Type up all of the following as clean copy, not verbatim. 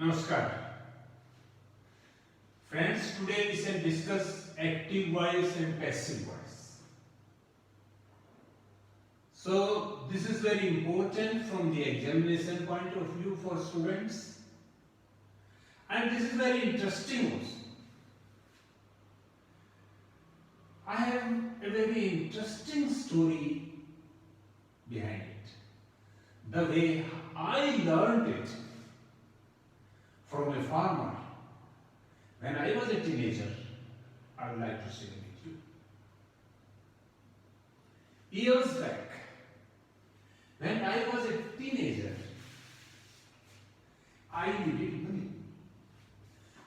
Namaskar. Friends, today we shall discuss active voice and passive voice. So, this is very important from the examination point of view for students. And this is very interesting also. I have a very interesting story behind it. The way I learned it from a farmer when I was a teenager, I would like to share with you. Years back, when I was a teenager, I needed money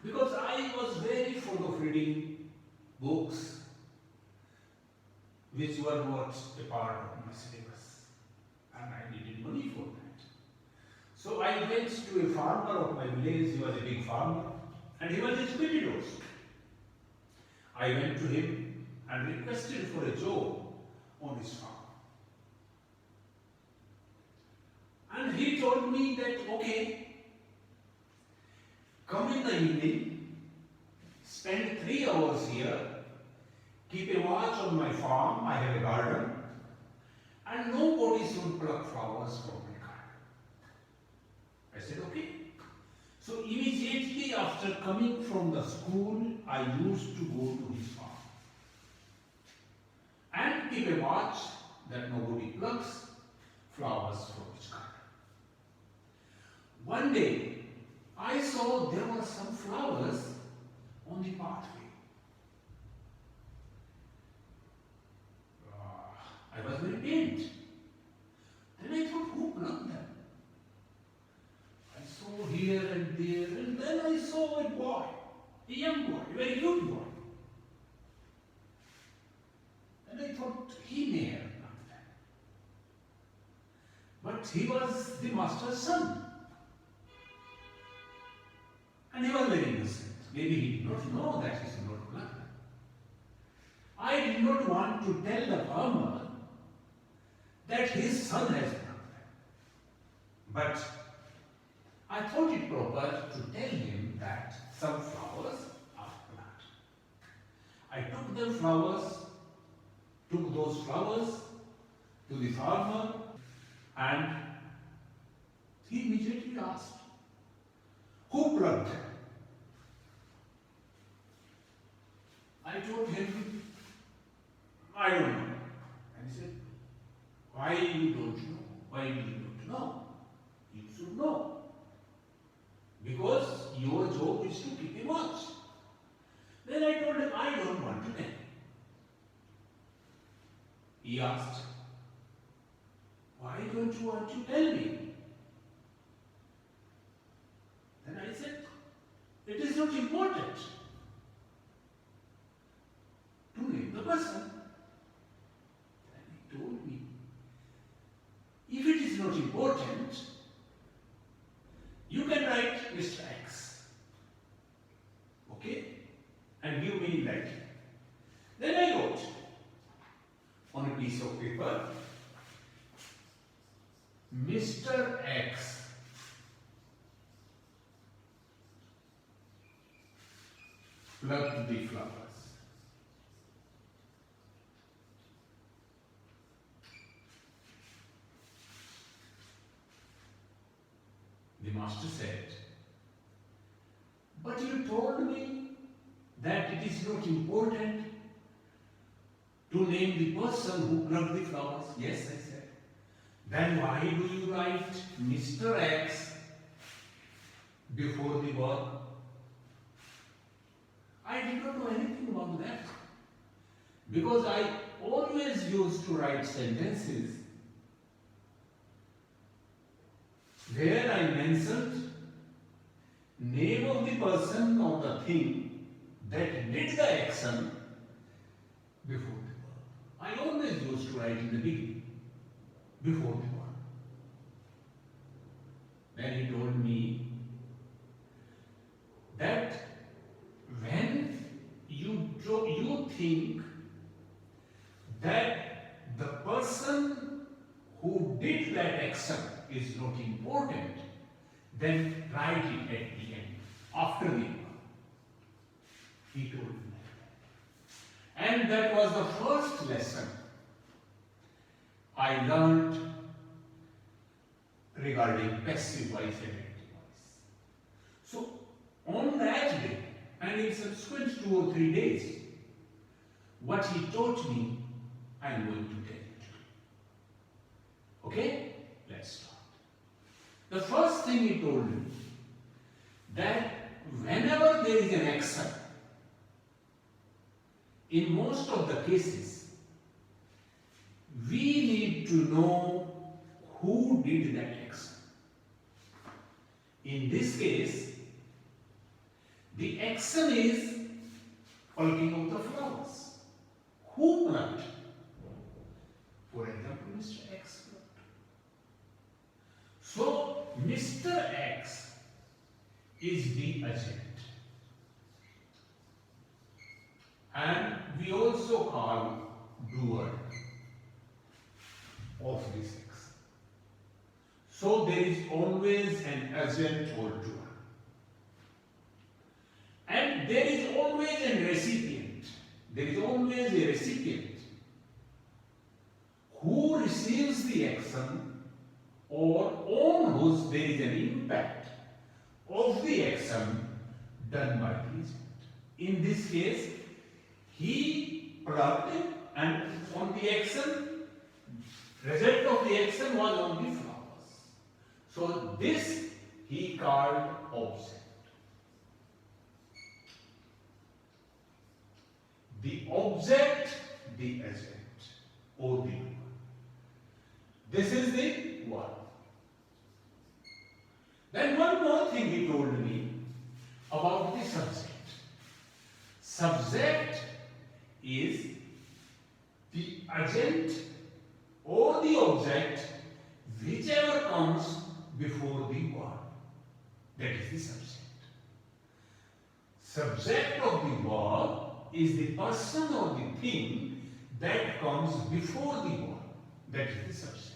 because I was very full of reading books which were not a part of my syllabus, and I needed money for that. So I went to a farmer of my village. He was a big farmer and he was educated also. I went to him and requested for a job on his farm. And he told me that, okay, come in the evening, spend 3 hours here, keep a watch on my farm, I have a garden, and nobody should pluck flowers from my garden. I said, okay. So immediately after coming from the school, I used to go to his farm and keep a watch that nobody plucks flowers from his garden. One day, I saw there were some flowers on the pathway. I was very pained. Then I thought, who plucked them? I saw here and there, and then I saw a boy, a young boy, a very good boy. And I thought, he may have plucked them. But he was the master's son. And he was very innocent. Maybe he did not know that he should not pluck them. I did not want to tell the farmer that his son has plucked them. But I thought it proper to tell him that some flowers are plucked. I took those flowers to the farmer, and he immediately asked, who plucked them? I told him, I don't know. And he said, why you don't know? Why you don't know? You should know. Because your job is to keep a watch. Then I told him, I don't want to tell. He asked, why don't you want to tell me? Then I said, it is not important to name the person. Then he told me, if it is not important, you can write Mr. X. Okay? And give me in writing. Then I wrote on a piece of paper, Mr. X plucked the flowers. The master said, but you told me that it is not important to name the person who plucked the flowers. Yes, I said. Then why do you write Mr. X before the verb? I did not know anything about that. Because I always used to write sentences where I mentioned name of the person or the thing that did the action before the verb. I always used to write in the beginning, before the verb. Then he told me that when you think that the person who did that action is not important, then write it at the end, after the verb. He told me that. And that was the first lesson I learned regarding passive voice and active voice. So, on that day, and in subsequent 2 or 3 days, what he taught me, I am going to tell you. Okay? Let's start. The first thing he told me, that whenever there is an action, in most of the cases, we need to know who did that action. In this case, the action is plucking of the flowers. Who plucked? For example, Mr. X plucked. So, Mr. X is the agent. And we also call doer of this action. So there is always an agent or doer. And there is always a recipient. There is always a recipient who receives the action or on whose there is an impact of the action done by the agent. In this case, he plucked it, and on the action, result of the action was on the flowers. So this he called object. The object, the agent, or the doer. This is the one. Then one more thing he told me about the subject. Subject is the agent or the object whichever comes before the verb. That is the subject. Subject of the verb is the person or the thing that comes before the verb. That is the subject.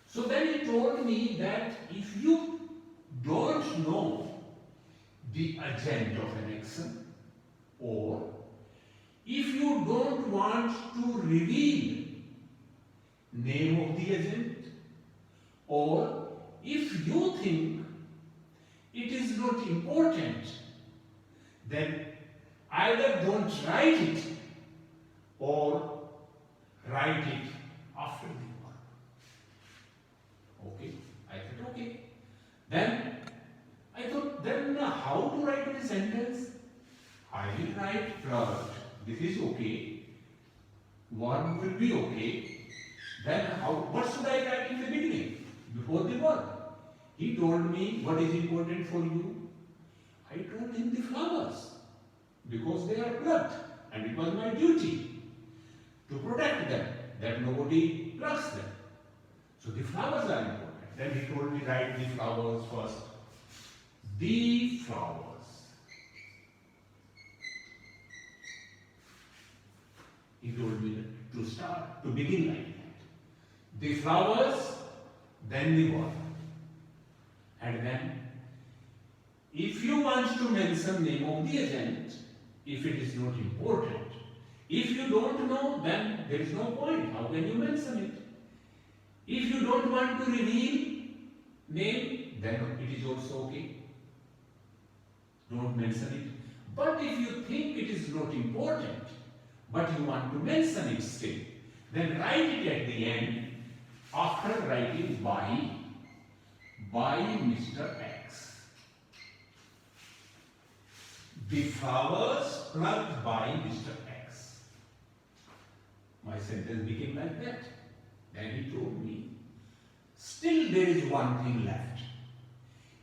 So then he told me that if you don't know the agent of an action, or if you don't want to reveal name of the agent, or if you think it is not important, then either don't write it or write it after the verb. Okay, I thought okay. Then I thought, then how to write the sentence? I will write first, this is okay, verb will be okay. Then what should I write in the beginning, before the verb? He told me what is important for you. I told him the flowers, because they are plucked, and it was my duty to protect them, that nobody plucks them. So the flowers are important. Then he told me write the flowers first. The flowers. He told me to start, to begin like that. The flowers, then the verb. And then, if you want to mention name of the agent, if it is not important, if you don't know, then there is no point. How can you mention it? If you don't want to reveal name, then it is also okay. Don't mention it. But if you think it is not important, but you want to mention it still, then write it at the end after writing by Mr. X. The flowers plucked by Mr. X. My sentence became like that. Then he told me, still there is one thing left.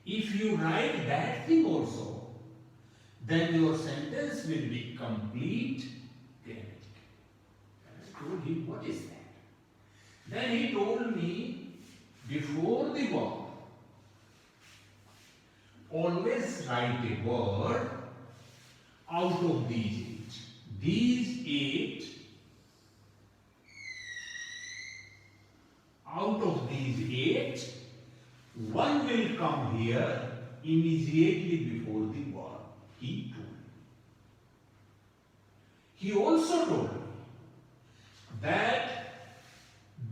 If you write that thing also, then your sentence will be complete grammatical. I told him, what is that? Then he told me, before the verb, always write a word out of these 8. These 8, out of these 8, one will come here immediately before the verb, he told me. He also told me that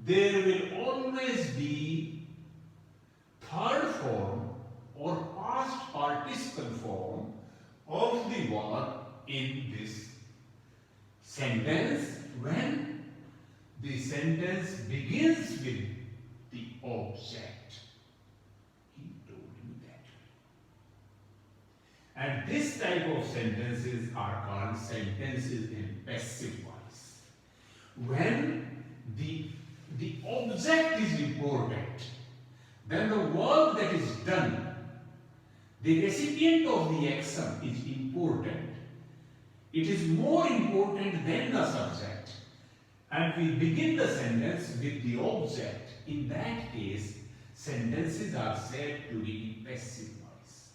there will always be third form or past participle form of the verb in this sentence when the sentence begins with the object. He told me that. And this type of sentences are called sentences in passive voice. When the object is important, then the work that is done, the recipient of the action is important. It is more important than the subject. And we begin the sentence with the object. In that case, sentences are said to be in passive voice.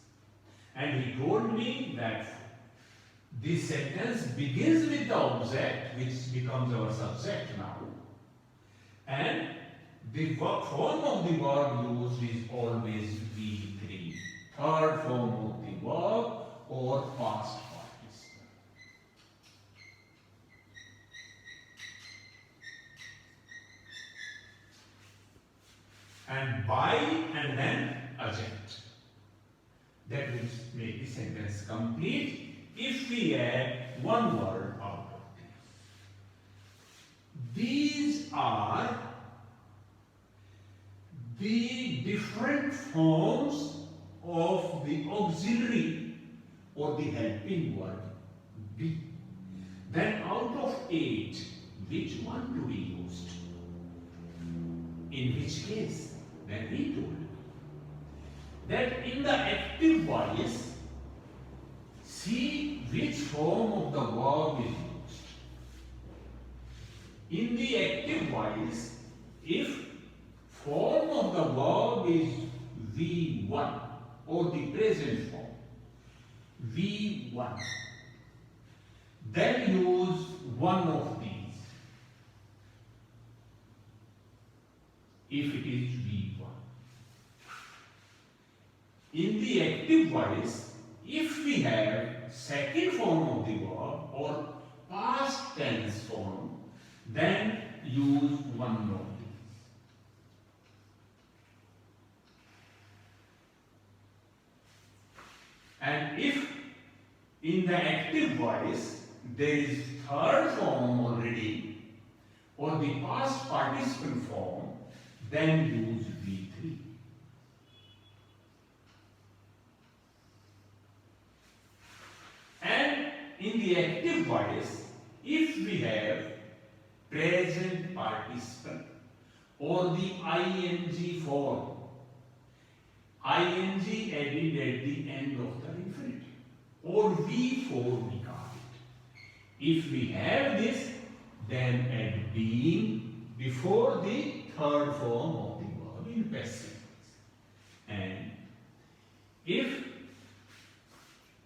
And he told me that this sentence begins with the object, which becomes our subject now. And the form of the verb used is always V3, third form of the verb or past participle. And by and then agent. That will make the sentence complete if we add one word out of this. These are the different forms of the auxiliary or the helping verb be. Then out of 8, which one to be used? In which case? Then he told me that in the active voice, see which form of the verb is used. In the active voice, if form of the verb is V1 or the present form, V1, then use one of these. If it is V1. In the active voice, if we have second form of the verb or past tense form, then use one of these. And if in the active voice there is third form already or the past participle form, then use V3. And in the active voice, if we have present participle or the ing form, ing added at the end of the infinitive, or V4 we call it. If we have this, then add being before the third form of the verb in passive voice. And if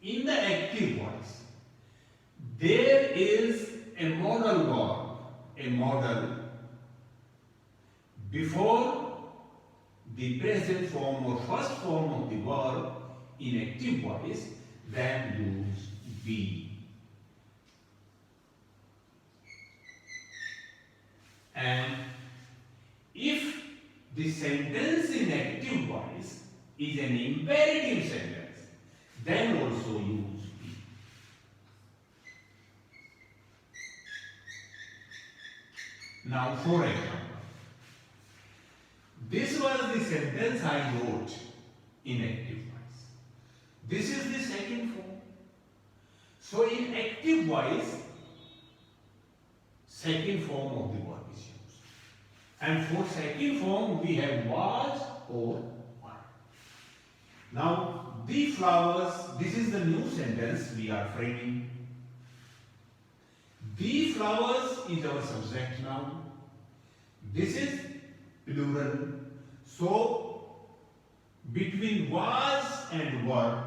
in the active voice there is a modal verb, a modal before the present form or first form of the verb in active voice, then use be. And if the sentence in active voice is an imperative sentence, then also use be. Now, for example, this was the sentence I wrote in active voice. This is the second form. So, in active voice, second form of the verb is used. And for second form, we have was or were. Now, the flowers, this is the new sentence we are framing. The flowers is our subject now. This is plural. So, between was and were,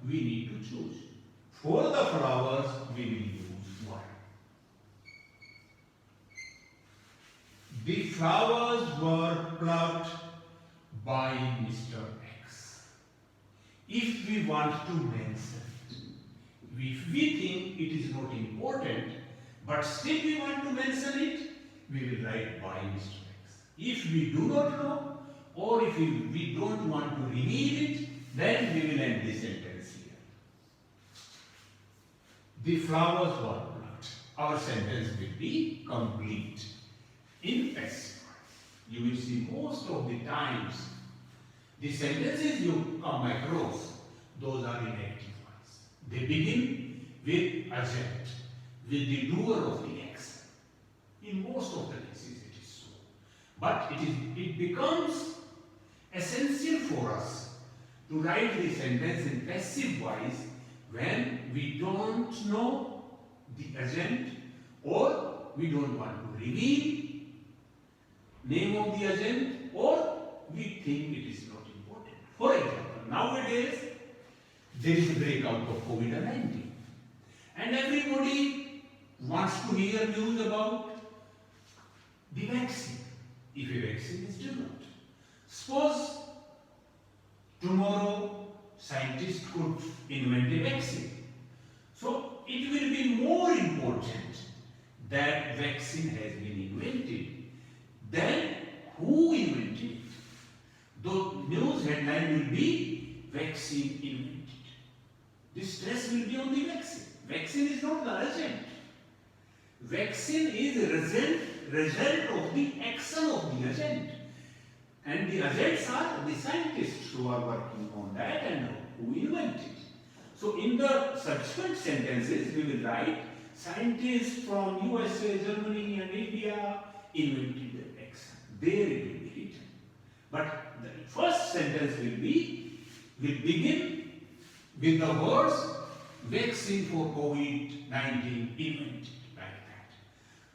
we need to choose. For the flowers, we will use were. The flowers were plucked by Mr. X. if we want to mention it. If we think it is not important, but still we want to mention it, we will write by Mr. X. If we do not know, or if we don't want to reveal it, then we will end this sentence here. The flowers were plucked. Our sentence will be complete in passive voice. You will see most of the times the sentences you come across, those are in active voice. They begin with agent, with the doer of the action. In most of the cases it is so. But it becomes essential for us to write the sentence in passive voice when we don't know the agent or we don't want to reveal name of the agent or we think it is not important. For example, nowadays there is a breakout of COVID-19 and everybody wants to hear news about the vaccine, if a vaccine is developed. Suppose tomorrow scientists could invent a vaccine. So it will be more important that vaccine has been invented than who invented it. The news headline will be vaccine invented. The stress will be on the vaccine. Vaccine is not the agent. Vaccine is a result of the action of the agent. And the agents are the scientists who are working on that and who invented it. So in the subsequent sentences we will write scientists from USA, Germany and India invented the action. There it will be written. But the first sentence will begin with the words vaccine for COVID-19 invented, like that.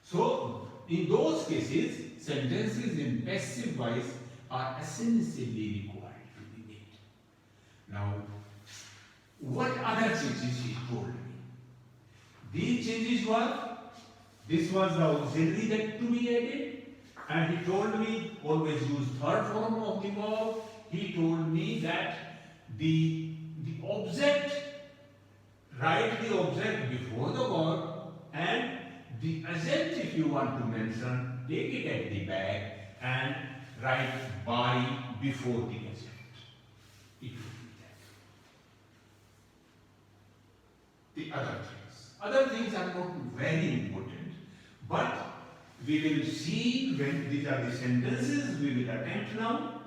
So in those cases, sentences in passive voice are essentially required to be made. Now, what other changes he told me? These changes were, this was the auxiliary that to be added, and he told me always use third form of the verb. He told me that the object, write the object before the verb, and the agent, if you want to mention, take it at the back and write by before the agent. It will be that. The other things are not very important, but we will see when these are the sentences we will attempt now,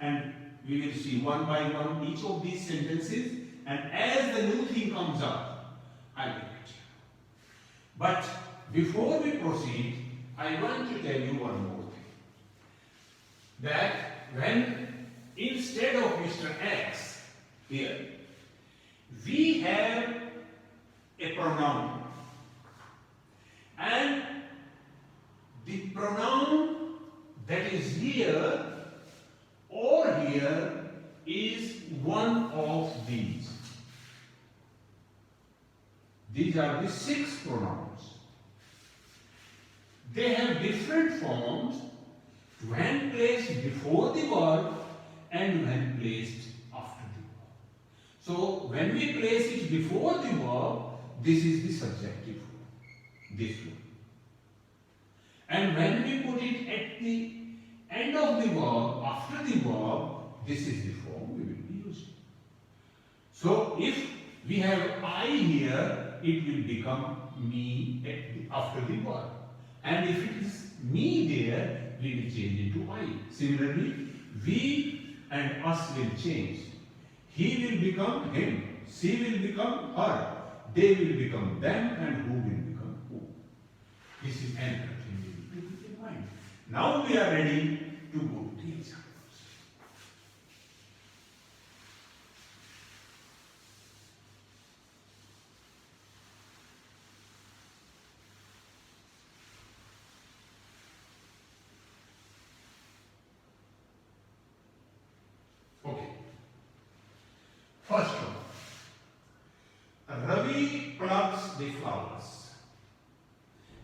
and we will see one by one each of these sentences, and as the new thing comes up, I will let you know. But before we proceed, I want to tell you one more thing. That when instead of Mr. X here, we have a pronoun, and the pronoun that is here or here is one of these. These are the 6 pronouns. They have different forms when placed before the verb and when placed after the verb. So when we place it before the verb, this is the subjective form, this one. And when we put it at the end of the verb, after the verb, this is the form we will be using. So if we have I here, it will become me after the verb. And if it is me there, we will change it to I. Similarly, we and us will change. He will become him. She will become her. They will become them, and who will become who. This is another thing we will keep in mind. Now we are ready to go to the examples. Okay. First one. Ravi plucks the flowers.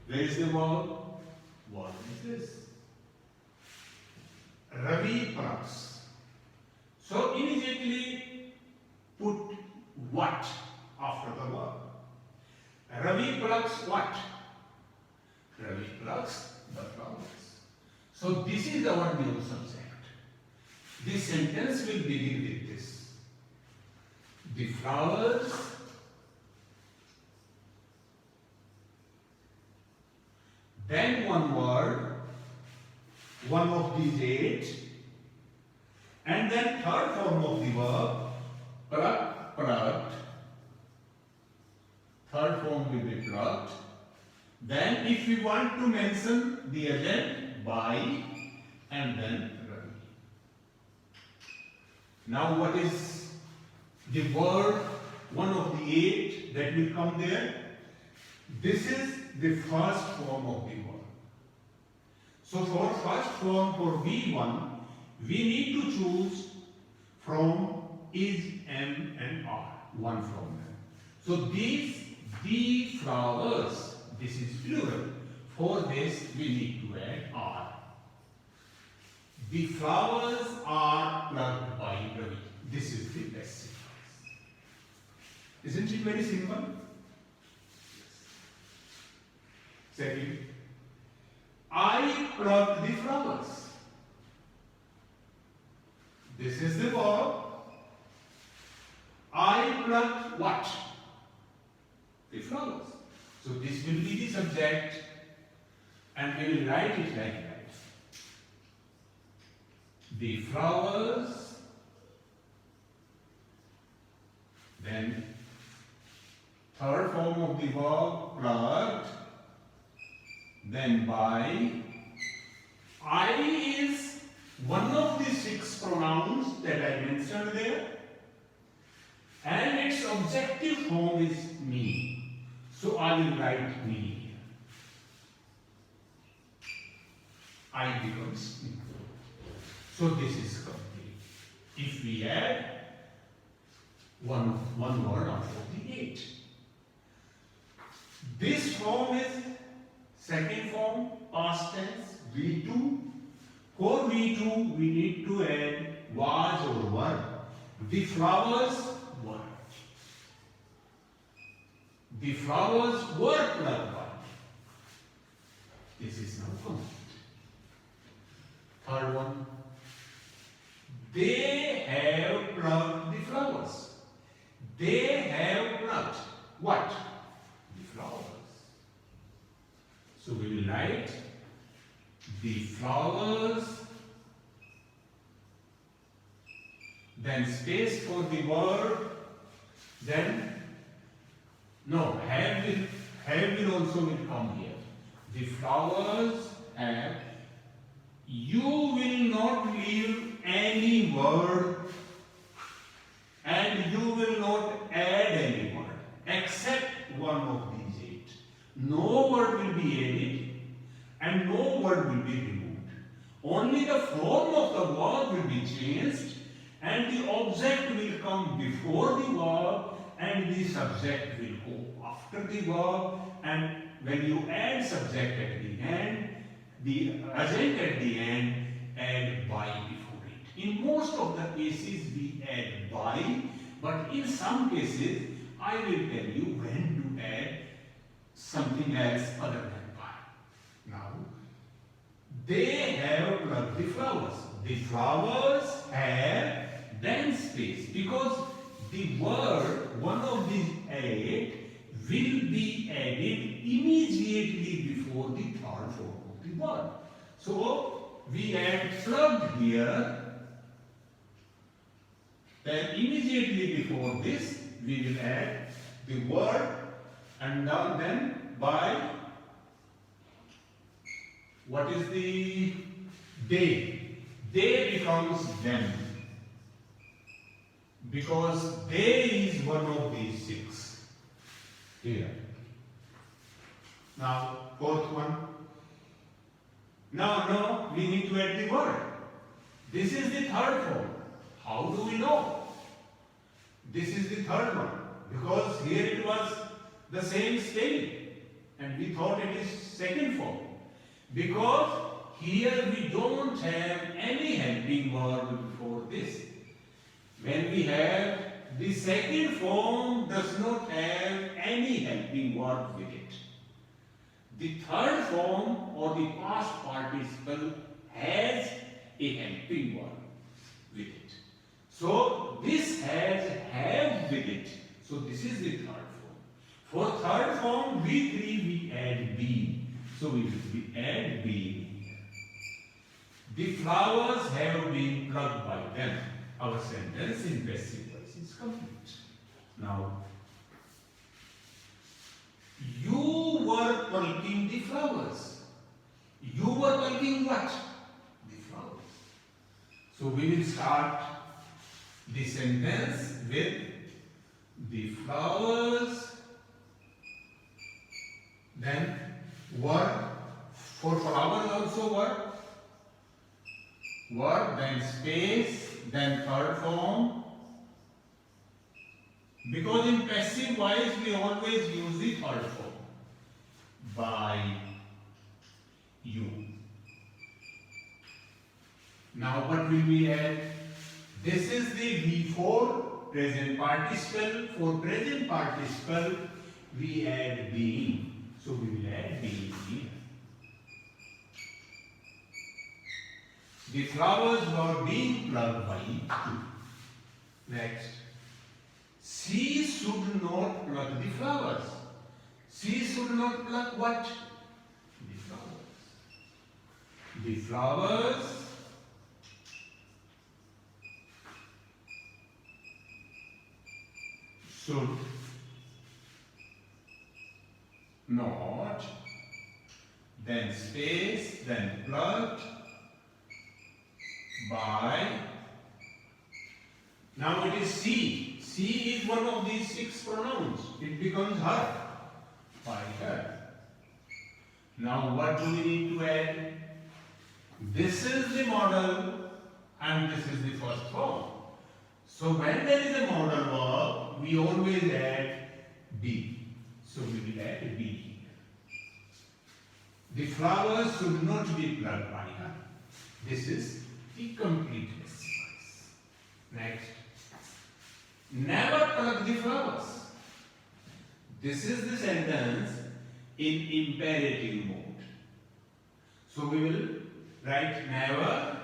Where is the verb? What is this? Ravi plucks. So immediately put what after the verb. Ravi plucks what? Ravi plucks the flowers. So this is our new subject. This sentence will begin with this. The flowers then one word, one of these 8, and then third form of the verb, plucked. Third form will be plucked. Then if we want to mention the agent, by, and then Ravi. Now what is the word, one of the 8 that will come there? This is the first form of the verb. So for first form, for V1, we need to choose from is, am and are, one from them. So these, the flowers, this is plural. For this we need to add are. The flowers are plucked by Ravi. This is the best sequence. Isn't it very simple? Second, I plucked the flowers. This is the verb. I plucked what? The flowers. So this will be the subject, and we will write it like that. The flowers, then third form of the verb, plucked, then by. I is one of the 6 pronouns that I mentioned there, and its objective form is me. So I will write me. I becomes me. So this is complete. If we add one word after the 8. This form is second form, past tense, V2. For V2, we need to add was or were. The flowers were. The flowers were plucked by. This is now complete. Third one. They have plucked the flowers. They have plucked what? The flowers. So we will write the flowers, then space for the word, then no, have will also will come here. The flowers have. You will not leave any word, and you will not add any word except one of these 8. No word will be added and no word will be removed. Only the form of the verb will be changed, and the object will come before the verb and the subject will go after the verb, and when you add subject at the end, the agent at the end, add by before it. In most of the cases we add by, but in some cases I will tell you when to add something else other than by. Now, they have plucked the flowers. The flowers have, then space, because the word, one of these 8, will be added immediately before the third form of the word. So we add plugged here, then immediately before this we will add the word, and now then by. What is the they? They becomes them, because they is one of these 6 here. Now fourth one. No, we need to add the word. This is the third form. How do we know? This is the third one, because here it was the same spelling and we thought it is second form. Because here we don't have any helping verb before this. When we have the second form does not have any helping verb with it. The third form or the past participle has a helping verb with it. So this has have with it. So this is the third form. For third form, V3 we add B. So we add B here. The flowers have been plucked by them. Our sentence in passive voice is complete. Now, you were plucking the flowers. You were plucking what? The flowers. So we will start the sentence with the flowers, then were, for flowers also were, then space, then third form. Because in passive voice we always use the third form. By you. Now what will we add? This is the V4 present participle. For present participle we add being. So we will add being here. The flowers were being plucked by you. Next. She should not pluck the flowers. She should not pluck what? The flowers. The flowers should not, then space, then plucked by. Now it is she. She is one of these 6 pronouns. It becomes her. By her. Now what do we need to add? This is the modal and this is the first form. So when there is a modal verb, we always add be. So we will add be here. The flowers should not be plucked by her. This is the complete voice. Next. Never pluck the flowers. This is the sentence in imperative mode. So we will write never.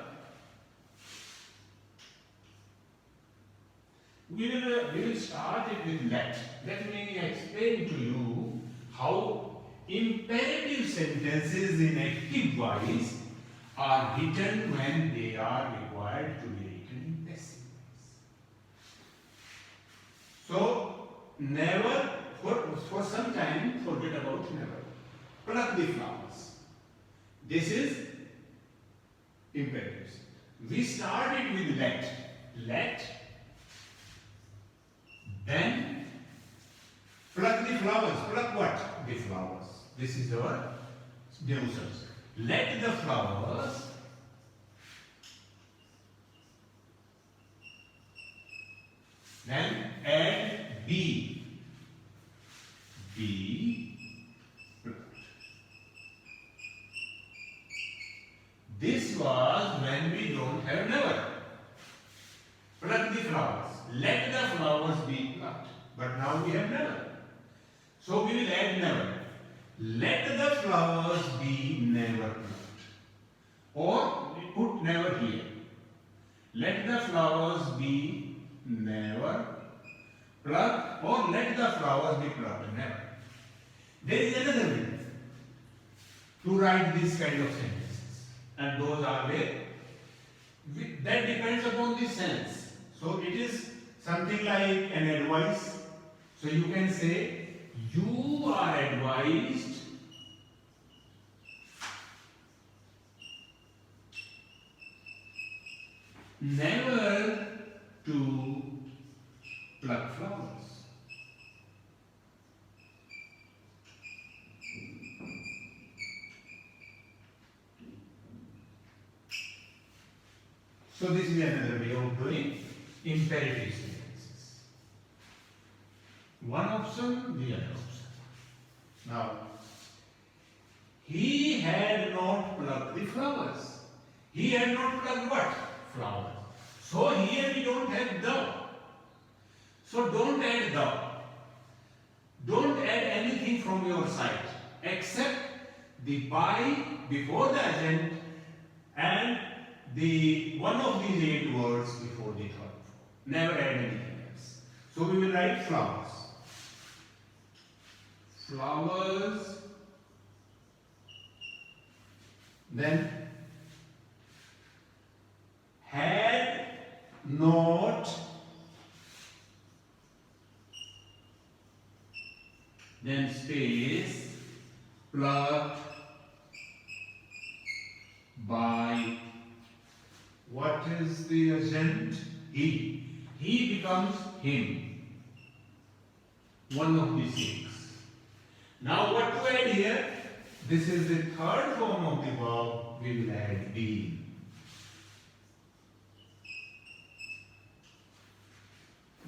We will start it with let. Let me explain to you how imperative sentences in active voice are written when they are required to be written in passive voice. So never, for some time, forget about never. Pluck the flowers. This is imperative. We started with let. Let. Then pluck the flowers. Pluck what? The flowers. This is our deusers. Let the flowers then add be. Be plucked. This was when we don't have never. Pluck the flowers. Let the flowers be plucked. But now we have never. So we will add never. Let the flowers be never plucked. Or we put never here. Let the flowers be never plucked, or let the flowers be plucked. Never. There is another way to write this kind of sentences. And those are where that depends upon the sense. So it is something like an advice. So you can say, you are advised never to pluck flowers. So this is another way of doing imperative sentences. One option, the other option. Now, he had not plucked the flowers. He had not plucked what? Flowers. So here we don't have the. So don't add the. Don't add anything from your side except the by before the agent and the one of these 8 words before the third. Never add anything else. So we will write flowers. Flowers. Then had not then space plucked by what is the agent? He. He becomes him. One of the 6. Now what to add here? This is the third form of the verb. We will add been.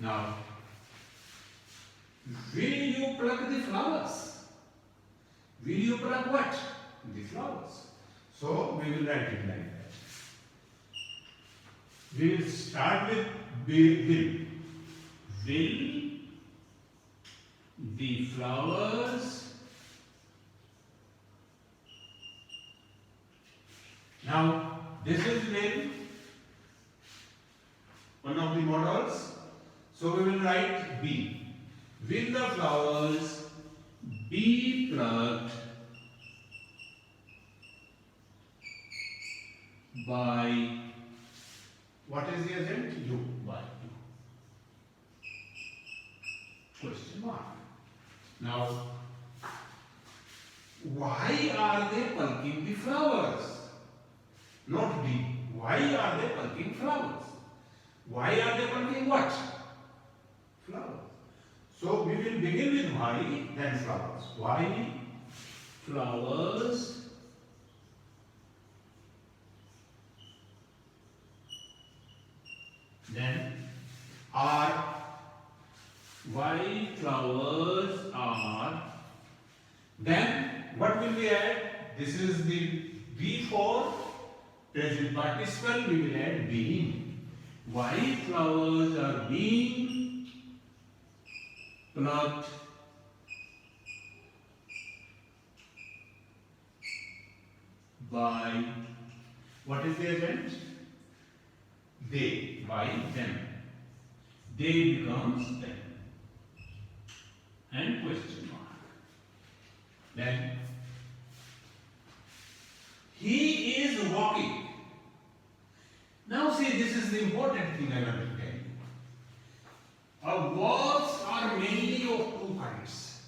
Now, will you pluck the flowers? Will you pluck what? The flowers. So we will write it like that. We will start with will. Will the flowers? Now this is will, one of the models. So we will write be. Will the flowers be plucked by what is the agent? You. By you. Question mark. Now, why are they plucking the flowers? Not be. Why are they plucking flowers? Why are they plucking what? Flowers. So we will begin with why, then flowers. Why flowers then are. Why flowers are. Then what will we add? This is the be for present participle. We will add being. Why flowers are being plucked by what is the agent? They. By them. They becomes them. And question mark. Then he is walking. Now see, this is the important thing I want to tell you. Verbs are mainly of 2 kinds.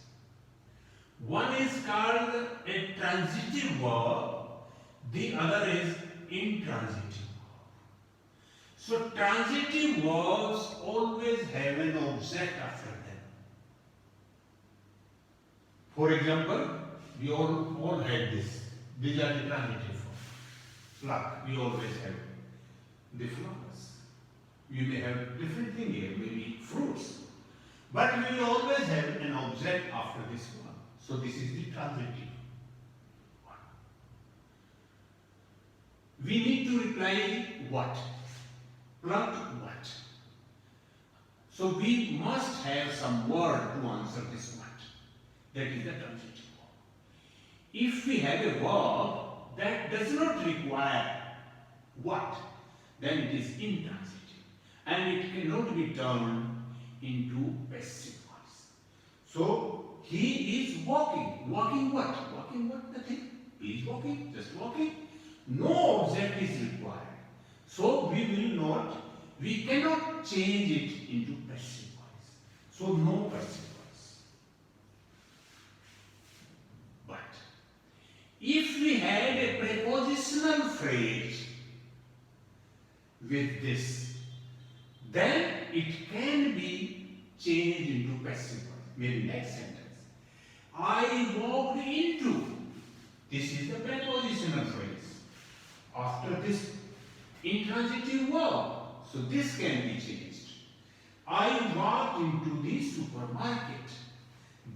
One is called a transitive verb, the other is intransitive. So transitive verbs always have an object after them. For example, we all had this. These are the transitive forms. Pluck, we always have the flowers. You may have different thing here, maybe fruits. But we will always have an object after this one. So this is the transitive one. We need to reply what? Pluck what? So we must have some word to answer this what. That is the transitive verb. If we have a verb that does not require what, then it is intransitive. And it cannot be turned into passive voice. So he is walking. Walking what? Walking what? Nothing. He is walking, just walking. No object is required. So we cannot change it into passive voice. So no passive voice. But if we had a prepositional phrase with this, then it can be changed into passive voice. Maybe next sentence. I walked into. This is the prepositional phrase. After this intransitive verb. So this can be changed. I walked into the supermarket.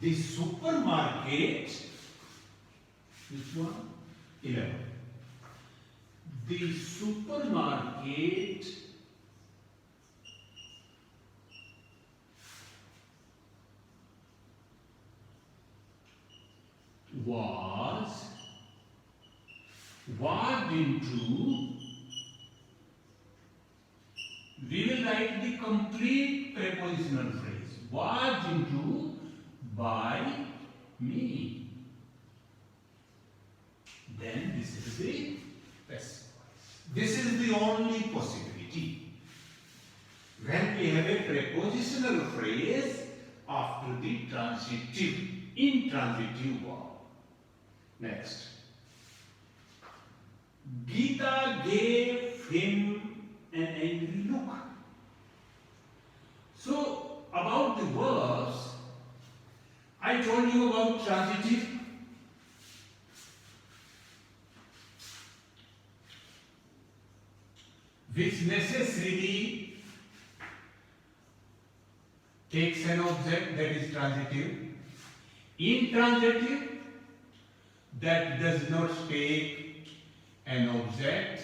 The supermarket, which one? 11. The supermarket was walked into. We will write the complete prepositional phrase. Walked into by me. Then this is the passive voice. This is the only possibility when we have a prepositional phrase after the transitive, intransitive verb. Next. Gita gave him an angry look. So, about the verbs, I told you about transitive. Which necessarily takes an object that is transitive. Intransitive, that does not take an object.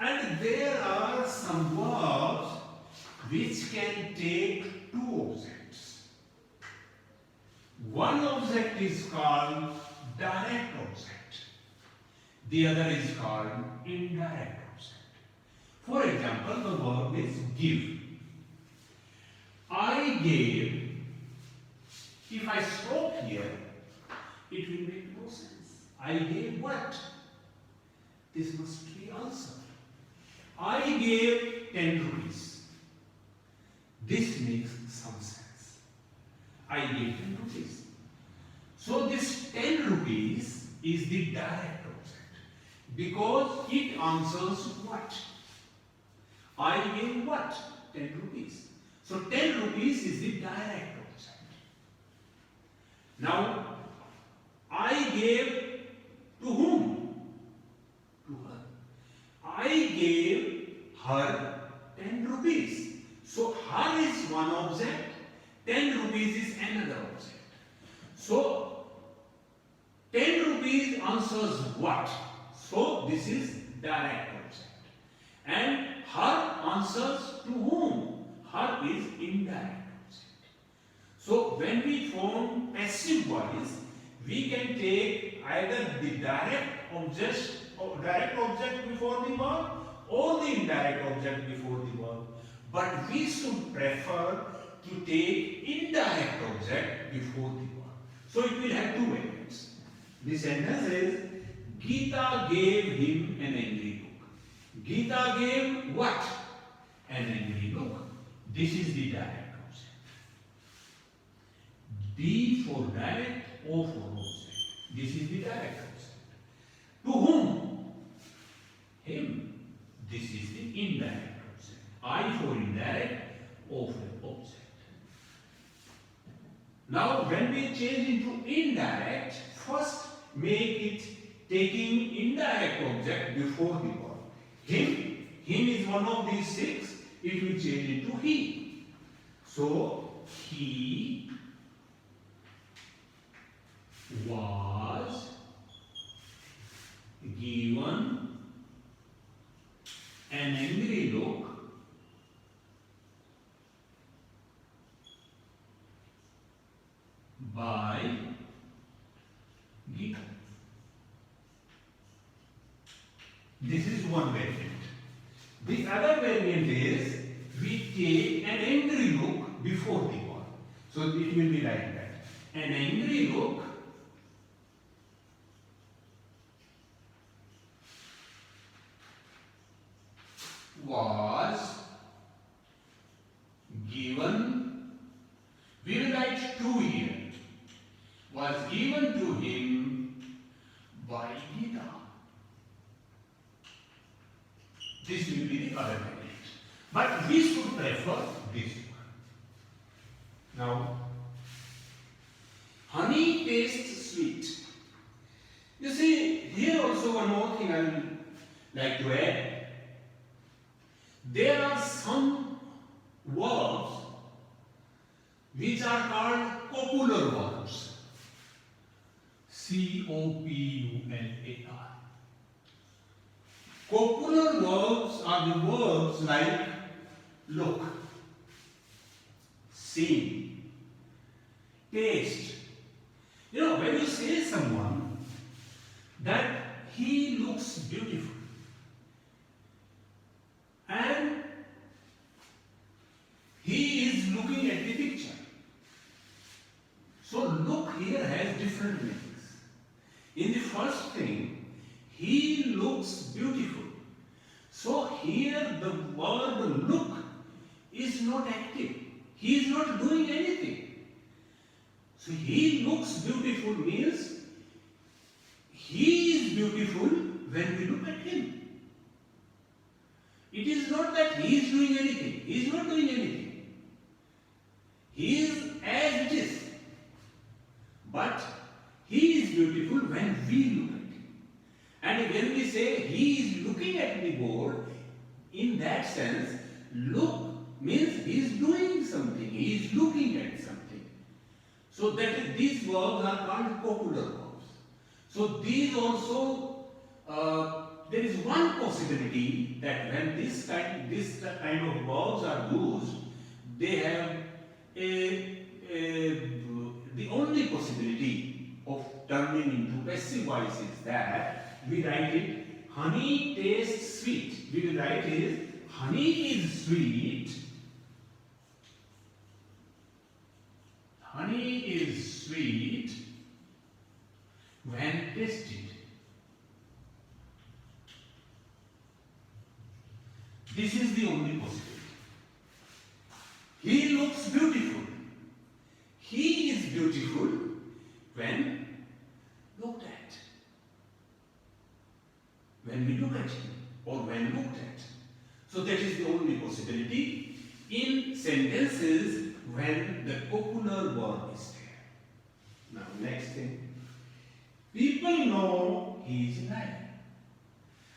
And there are some verbs which can take two objects. One object is called direct object. The other is called indirect object. For example, the verb is give. I gave. If I stop here, it will make no sense. I gave what? This must be answer. I gave 10 rupees. This makes some sense. I gave 10 rupees. So this 10 rupees is the direct object because it answers what? I gave what? 10 rupees. So 10 rupees is the direct object. Now, I gave to whom? To her. I gave her 10 rupees. So her is one object, 10 rupees is another object. So 10 rupees answers what? So this is direct object. And her answers to whom? Her is indirect object. So when we form passive voice, we can take either the direct object before the verb or the indirect object before the verb. But we should prefer to take indirect object before the verb. So it will have two variants. The sentence is Gita gave him an angry look. Gita gave what? An angry look. This is the direct object. D for direct, O for object. This is the direct object. To whom? Him. This is the indirect object. I for indirect, O for object. Now when we change into indirect, first make it taking indirect object before the verb. Him is one of these six, it will change into he. So he was given an angry look by Gita. This is one variant. The other variant is we take an angry look before the verb. So it will be like that. An angry look was given, we will write to here, was given to him by Gita. This will be the other variant. But we should prefer this one. Now, honey tastes sweet. You see, here also one more thing I would like to add. There are some verbs which are called copular verbs. C-O-P-U-L-A-R. Copular verbs are the verbs like look, see, taste. When you say someone that he looks beautiful and he is looking at the picture. So look here has different meanings. In the first thing, he looks beautiful. So here the word look is not active. He is not doing anything. So he looks beautiful means he is beautiful when we look at him. It is not that he is doing anything. He is not doing anything. He is as it is. But he is beautiful when we look at him. And when we say he is looking at the board, in that sense, look means he is doing something. He is looking at something. So that these verbs are called copular verbs. So these also, there is one possibility that when this kind of verbs are used, they have the only possibility of turning into passive voice is that we write it honey tastes sweet. We will write it honey is sweet. Honey is sweet when tasted. This is the only possibility. He looks beautiful. He is beautiful when looked at. When we look at him or when looked at. So that is the only possibility in sentences when the copular verb is there. Now next thing. People know he is a liar.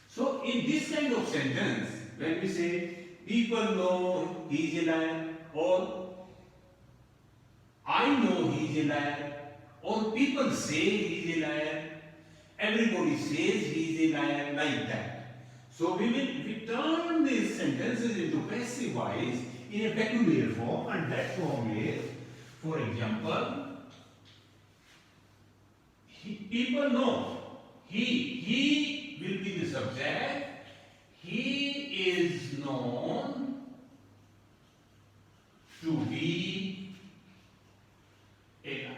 So in this kind of sentence, when we say people know he is a liar, or I know he is a liar, or people say he is a liar, everybody says he is a liar, like that. So we turn these sentences into passive voice in a peculiar form, and that form is, for example, people know. He will be the subject. He is known to be a liar.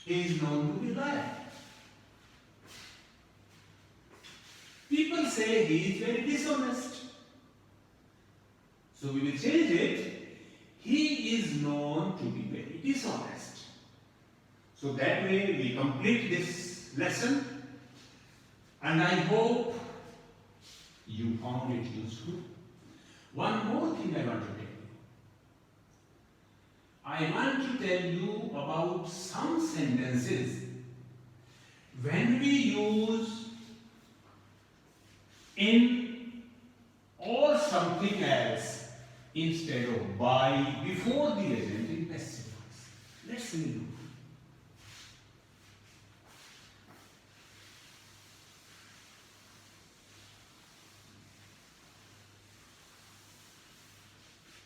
He is known to be a liar. People say he is very dishonest. So we will change it. He is known to be very dishonest. So that way we complete this lesson, and I hope you found it useful. One more thing I want to tell you. I want to tell you about some sentences when we use in or something else instead of by before the agent in passive voice. Let's review.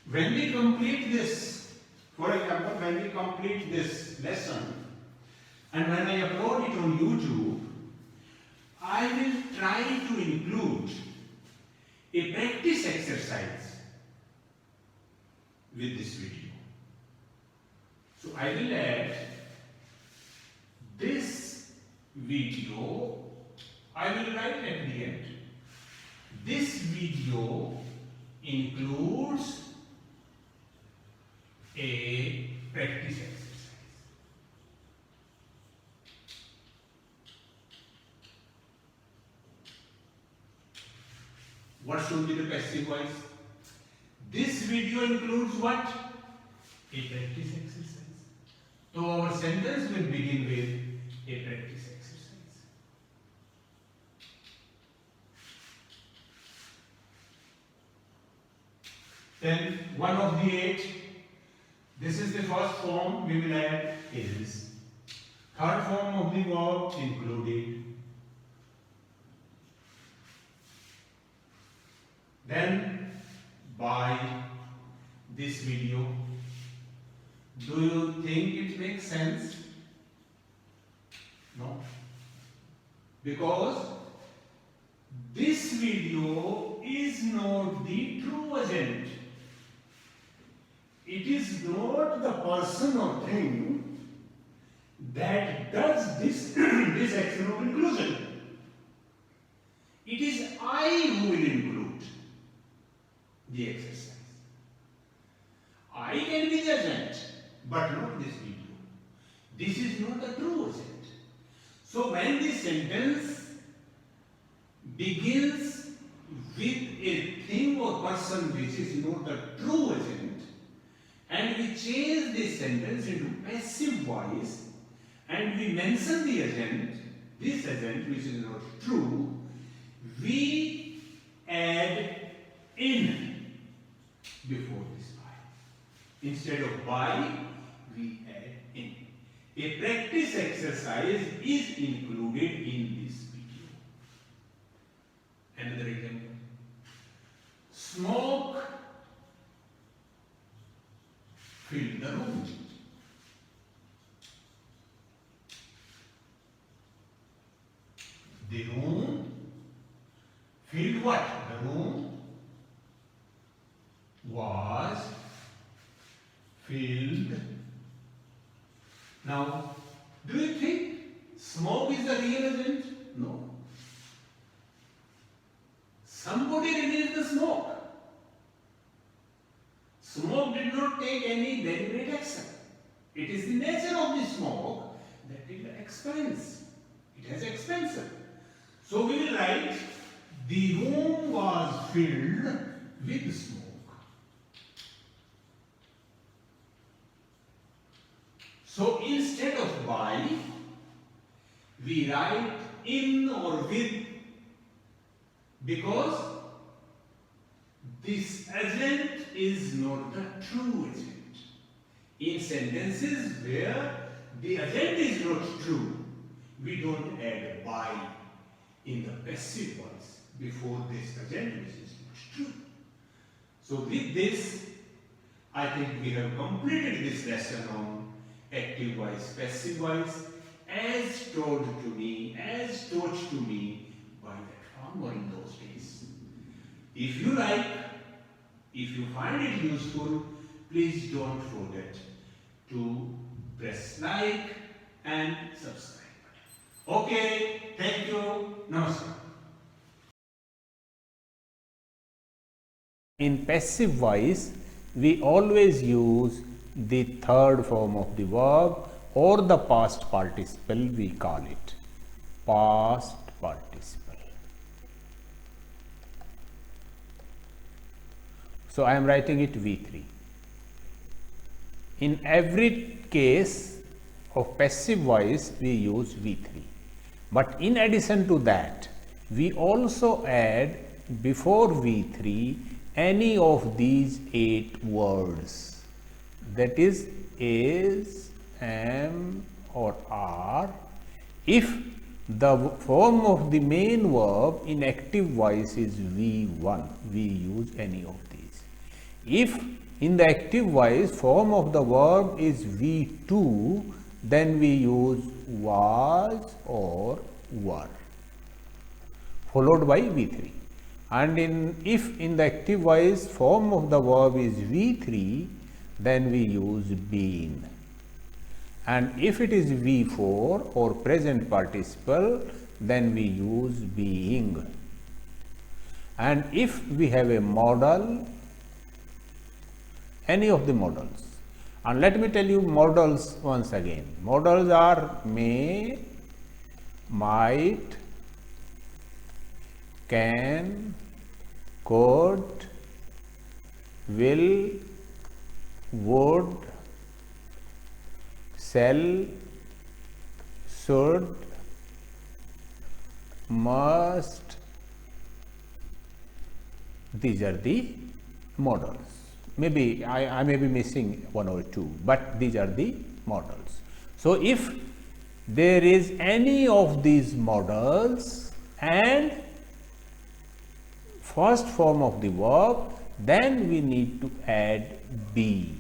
When we complete this, for example, when we complete this lesson and when I upload it on YouTube, I will try to include a practice exercise with this video. So I will add this video, I will write at the end. This video includes a practice exercise. What should be the passive voice? This video includes what? A practice exercise. So our sentence will begin with a practice exercise. Then one of the 8. This is the first form we will add is. Third form of the verb included. Then by this video. Do you think it makes sense? No. Because this video is not the true agent. It is not the person or thing that does this, this action of inclusion. It is I who will include the exercise. I can be the agent, but not this video. This is not the true agent. So when the sentence begins with a thing or person which is not the true agent, and we change this sentence into passive voice, and we mention the agent, this agent which is not true, we add in before this by. Instead of by, we add in. A practice exercise is included in this video. Another example. Smoke filled the room. The room filled what? The room was filled. Now, do you think smoke is the real agent? No. Somebody released the smoke. Smoke did not take any deliberate action. It is the nature of the smoke that it expands. It has expansion. So we will write the room was filled with smoke. So instead of by, we write in or with, because this agent is not the true agent. In sentences where the agent is not true, we don't add by in the passive voice before this agent which is not true. So with this, I think we have completed this lesson on active voice, passive voice, as told to me, as taught to me by that farmer in those days. If you like, if you find it useful, please don't forget to press like and subscribe. Okay, thank you. Namaskar. In passive voice, we always use the third form of the verb or the past participle, we call it past participle. So I am writing it V3. In every case of passive voice, we use V3. But in addition to that, we also add before V3 any of these 8 words, that is, am or are, if the form of the main verb in active voice is V1, we use any of these. If in the active voice form of the verb is V2, then we use was or were, followed by V3. And if in the active voice form of the verb is V3, then we use been. And if it is V4 or present participle, then we use being. And if we have a modal, any of the modals, and let me tell you modals once again. Modals are may, might, can, could, will, would, shall, should, must. These are the modals. Maybe I may be missing one or two, but these are the modals. So if there is any of these modals and first form of the verb, then we need to add be.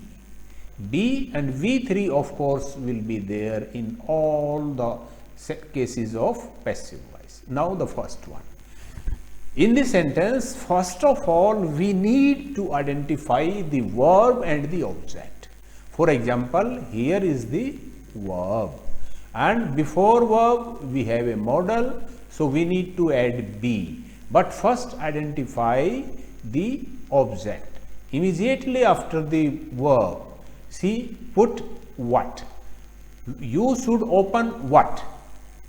B, and V3 of course will be there in all the cases of passive voice. Now the first one. In the sentence, first of all, we need to identify the verb and the object. For example, here is the verb, and before verb we have a modal, so we need to add be. But first identify the object. Immediately after the verb, see, put what. You should open what?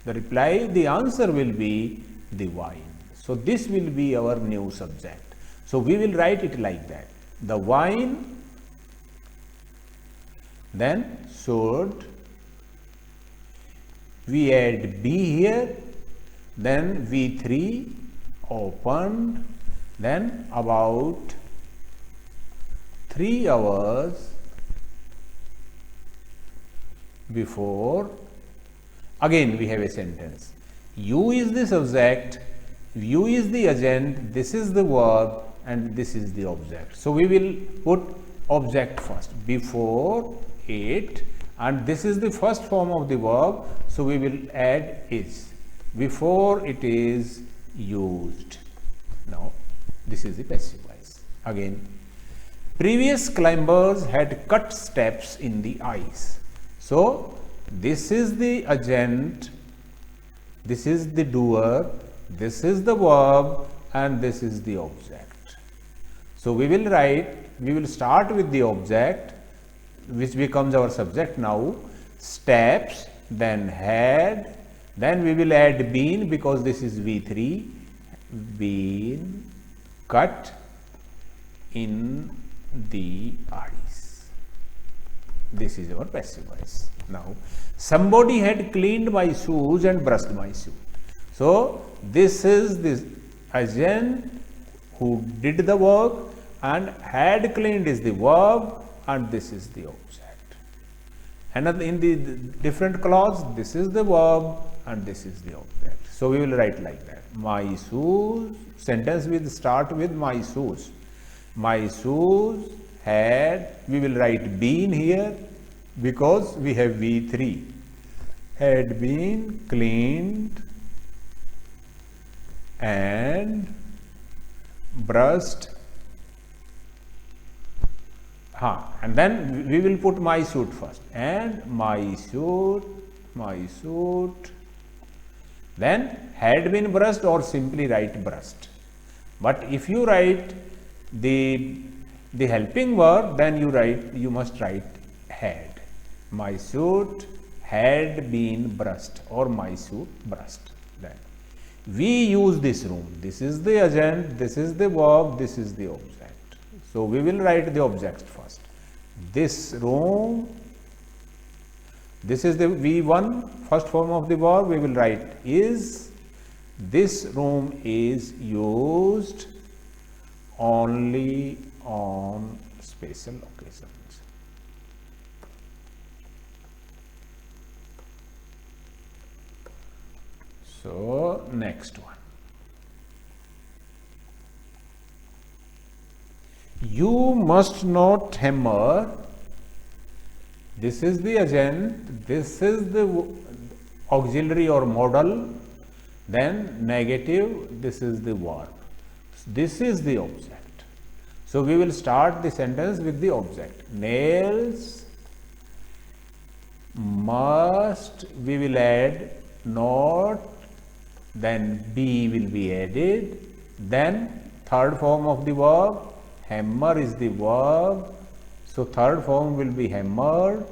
The reply, the answer will be the wine. So this will be our new subject. So we will write it like that. The wine, then should, we add be here, then V3 opened, then about 3 hours before, again we have a sentence. You is the subject, you is the agent, this is the verb, and this is the object. So we will put object first, before it, and this is the first form of the verb, so we will add is, before it is used. Now this is the passive voice. Again, previous climbers had cut steps in the ice. So this is the agent, this is the doer, this is the verb, and this is the object. So we will write, we will start with the object, which becomes our subject now, steps, then had, then we will add been because this is V3, been cut in the ice. This is our passive voice. Now, somebody had cleaned my shoes and brushed my suit. So this is the agent who did the work, and had cleaned is the verb, and this is the object. And in the different clause, this is the verb and this is the object. So we will write like that. My shoes, sentence will start with my shoes. My shoes had, we will write been here because we have V3. Had been cleaned and brushed. And then we will put my suit first, and my suit, then had been brushed, or simply write brushed. But if you write the helping verb, then you must write had. My suit had been brushed, or my suit brushed. Then we use this room. This is the agent, this is the verb, this is the object. So we will write the object first. This room, this is the V1, first form of the verb, we will write is. This room is used only on special occasions. So next one. You must not hammer. This is the agent, this is the auxiliary or modal, then negative, this is the verb. This is the object. So we will start the sentence with the object. Nails must, we will add not, then be will be added, then third form of the verb, hammer is the verb, so third form will be hammered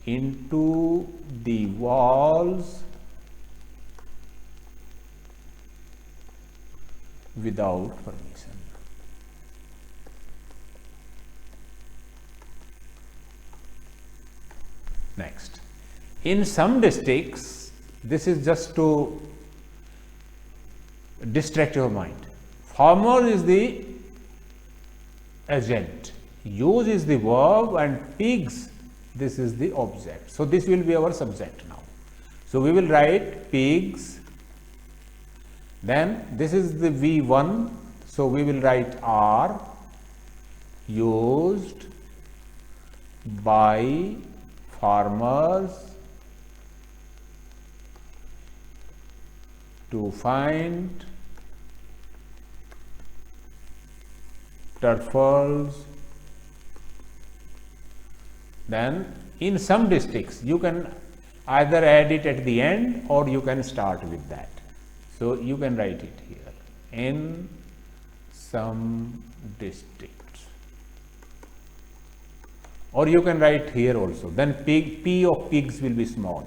into the walls without permission. Next, in some districts, this is just to distract your mind. Farmer is the agent, use is the verb, and pigs, this is the object. So this will be our subject now. So we will write pigs, then this is the V1, so we will write are used by farmers to find turtles. Then in some districts you can either add it at the end or you can start with that. So you can write it here, in some districts, or you can write here also. Then P of pigs will be small.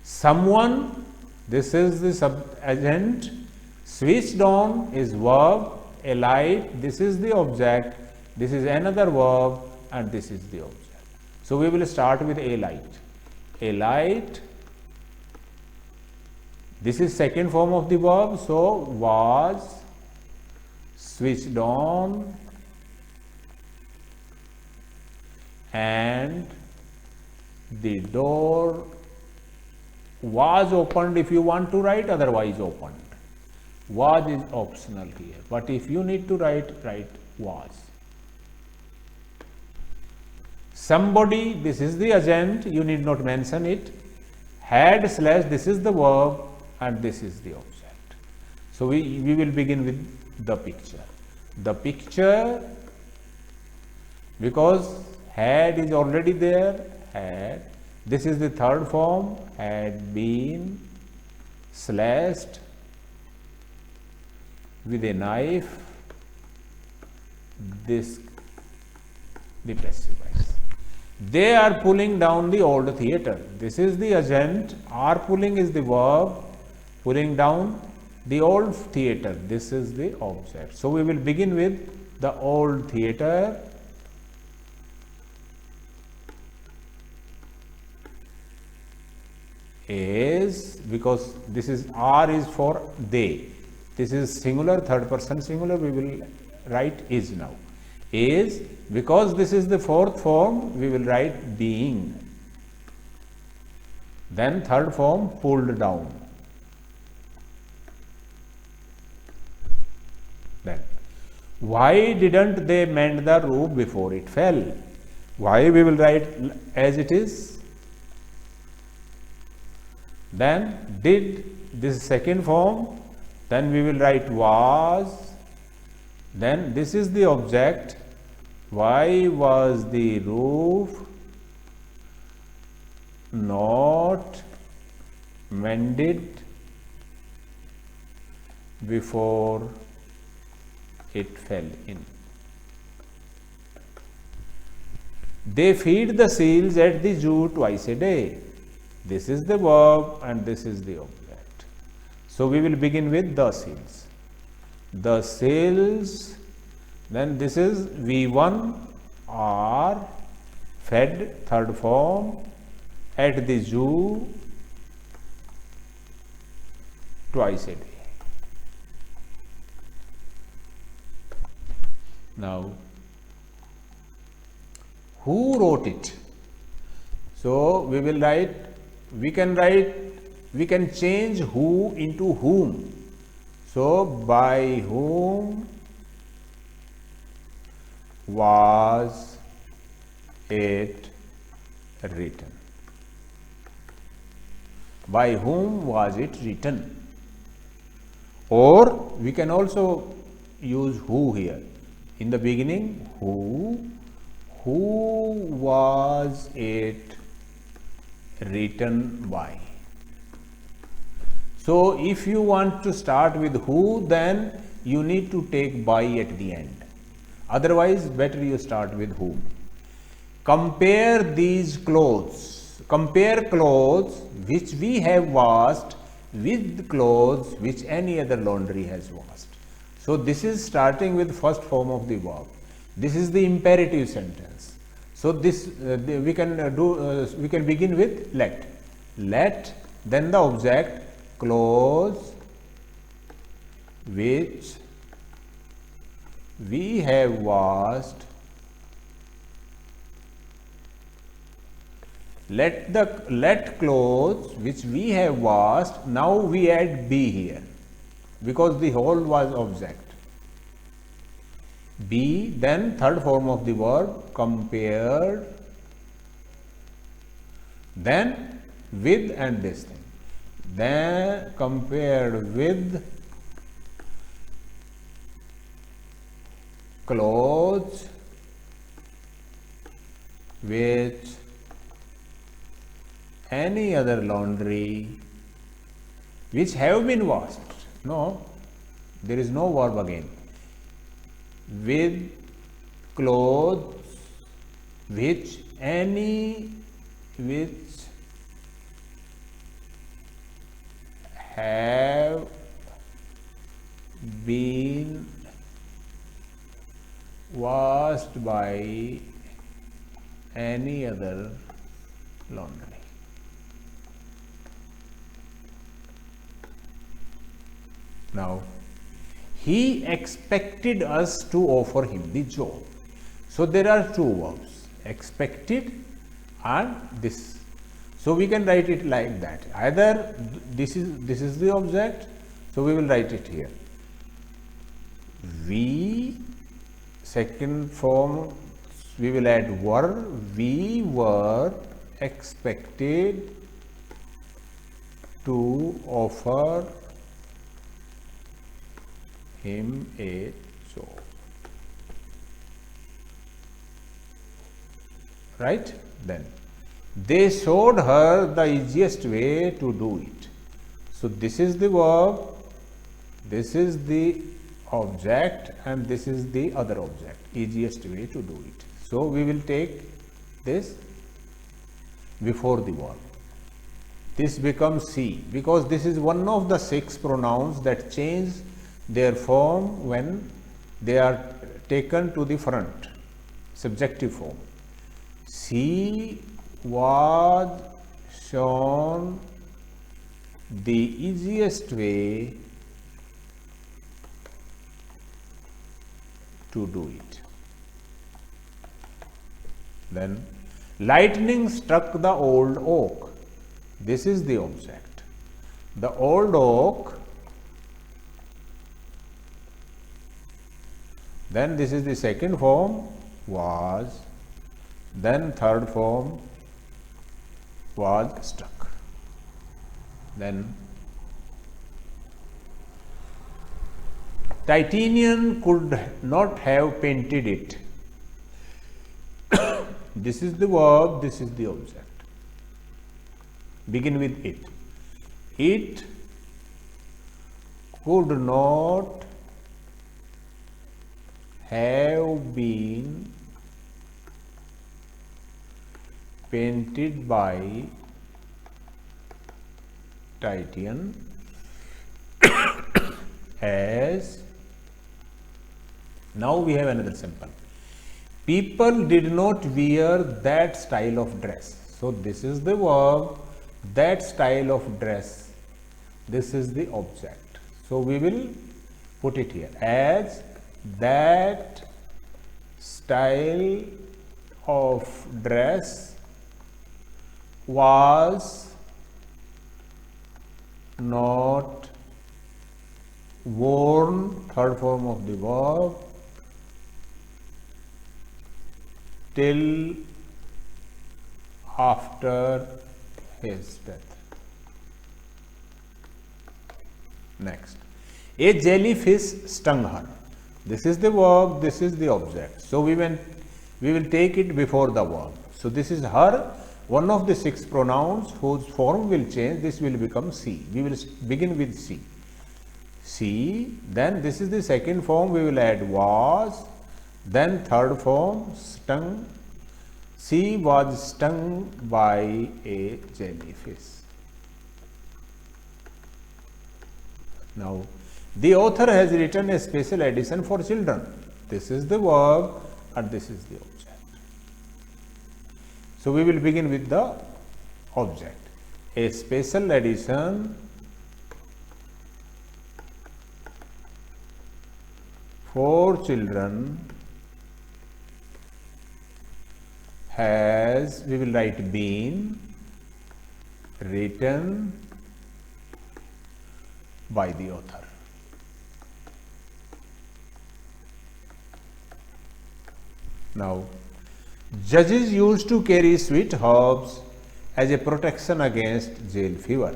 Someone, this is the subagent, switched on is verb, a light, this is the object, this is another verb, and this is the object. So we will start with a light. A light, this is second form of the verb, so was switched on and the door was opened if you want to write, otherwise opened. Was is optional here, but if you need to write was. Somebody, this is the agent, you need not mention it. Had slash, this is the verb and this is the object. So we will begin with the picture. The picture, because had is already there, had, this is the third form, had been slashed with a knife, this the passive voice. They are pulling down the old theatre. This is the agent, are pulling is the verb, pulling down the old theatre, this is the object. So we will begin with the old theatre. Is, because this is are is for they, this is singular, third person singular, we will write is now. Is, because this is the fourth form, we will write being. Then third form, pulled down. Then why didn't they mend the roof before it fell? Why we will write as it is. Then did, this second form, then we will write was, then this is the object, why was the roof not mended before it fell in. They feed the seals at the zoo twice a day. This is the verb and this is the object. So we will begin with the seals. The seals, then this is V1 are fed, third form, at the zoo twice a day. Now, who wrote it? So we will write, we can change who into whom. So by whom was it written? By whom was it written? Or we can also use who here. In the beginning, who was it written by? So if you want to start with who, then you need to take by at the end. Otherwise, better you start with whom. Compare these clothes. Compare clothes which we have washed with clothes which any other laundry has washed. So this is starting with first form of the verb. This is the imperative sentence. So this we can begin with let. Let, then the object, clothes which we have washed. Let clothes which we have washed. Now we add be here, because the whole was object. Be, then third form of the verb, compared then with and this thing, then compared with clothes which any other laundry which have been washed. No, there is no verb again. With clothes which have been washed by any other laundry. Now, he expected us to offer him the job. So, there are two verbs, expected and this. So, we can write it like that. Either this is the object, so we will write it here. We, second form, we will add were. We were expected to offer him a job. Right? Then they showed her the easiest way to do it. So this is the verb, this is the object, and this is the other object, easiest way to do it. So we will take this before the verb. This becomes C, because this is one of the 6 pronouns that change their form when they are taken to the front, subjective form. She was shown the easiest way to do it. Then lightning struck the old oak. This is the object. The old oak. Then this is the second form, was. Then third form, was struck. Then Titanian could not have painted it. This is the verb, this is the object. Begin with it. It could not have been painted by Titian as. Now we have another sample. People did not wear that style of dress. So this is the verb, that style of dress. This is the object. So we will put it here as that style of dress was not worn, third form of the verb, till after his death. Next, a jellyfish stung her. This is the verb, this is the object. So we will take it before the verb. So this is her, one of the 6 pronouns whose form will change. This will become she. We will begin with she. She, then this is the second form, we will add was, then third form stung. She was stung by a jellyfish. Now, the author has written a special edition for children. This is the verb and this is the object. So we will begin with the object. A special edition for children has, we will write been written by the author. Now, judges used to carry sweet herbs as a protection against jail fever.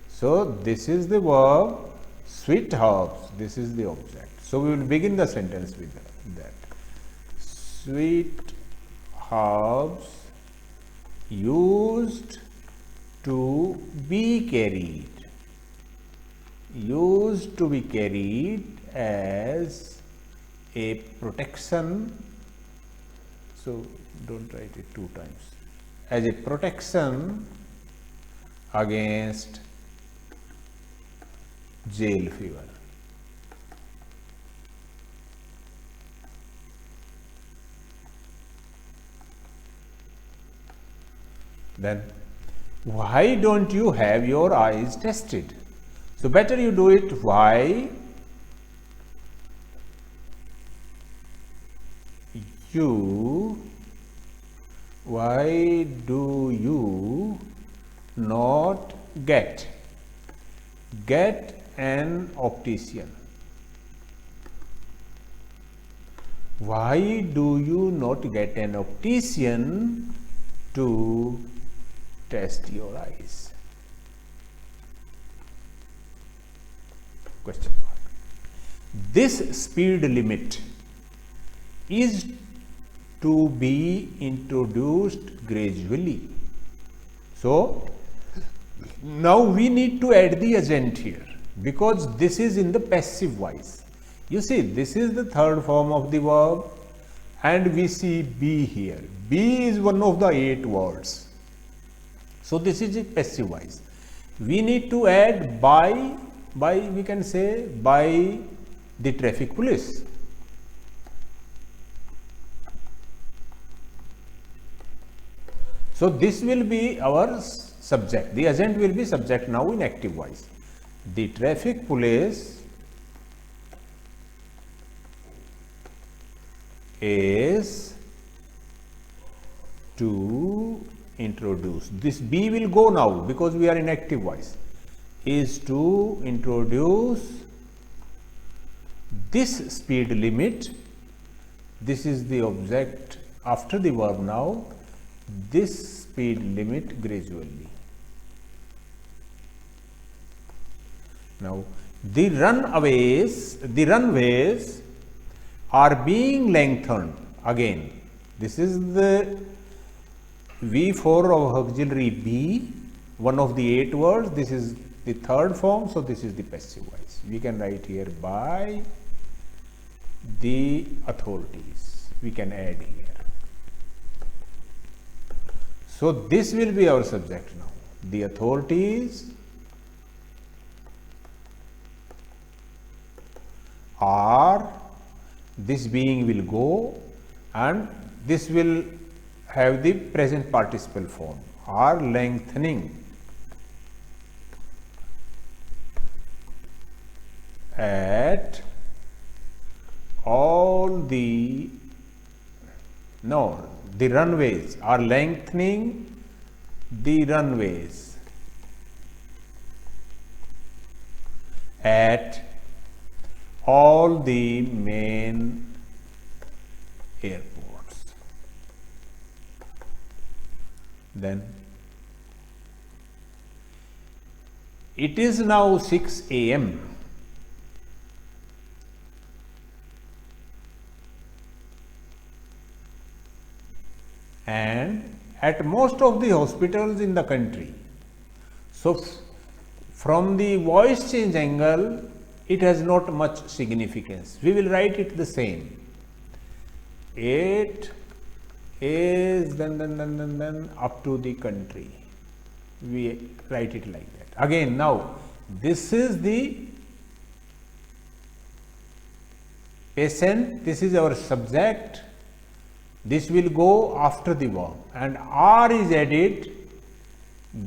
So, this is the verb sweet herbs, this is the object. So, we will begin the sentence with that. Sweet herbs used to be carried, used to be carried as a protection. So, do not write it 2 times, as a protection against jail fever. Then, why don't you have your eyes tested? So, better you do it. Why do you not get an optician? Why do you not get an optician to test your eyes? Question mark. This speed limit is to be introduced gradually. So, now we need to add the agent here, because this is in the passive voice. You see, this is the third form of the verb, and we see be here. Be is one of the 8 words. So, this is a passive voice. We need to add by we can say by the traffic police. So, this will be our subject. The agent will be subject now in active voice. The traffic police is to introduce. This be will go now because we are in active voice. Is to introduce this speed limit. This is the object after the verb now. This speed limit gradually. Now, the runways are being lengthened. Again, this is the V4 of auxiliary be, one of the 8 words. This is the third form. So, this is the passive voice. We can write here by the authorities. We can add here. So, this will be our subject now. The authorities are, this being will go, and this will have the present participle form, are lengthening at all the runways, are lengthening the runways at all the main airports. Then it is now 6 a.m. and at most of the hospitals in the country. So, from the voice change angle, it has not much significance. We will write it the same. It is then up to the country. We write it like that. Again, now this is the patient, this is our subject. This will go after the verb, and are is added,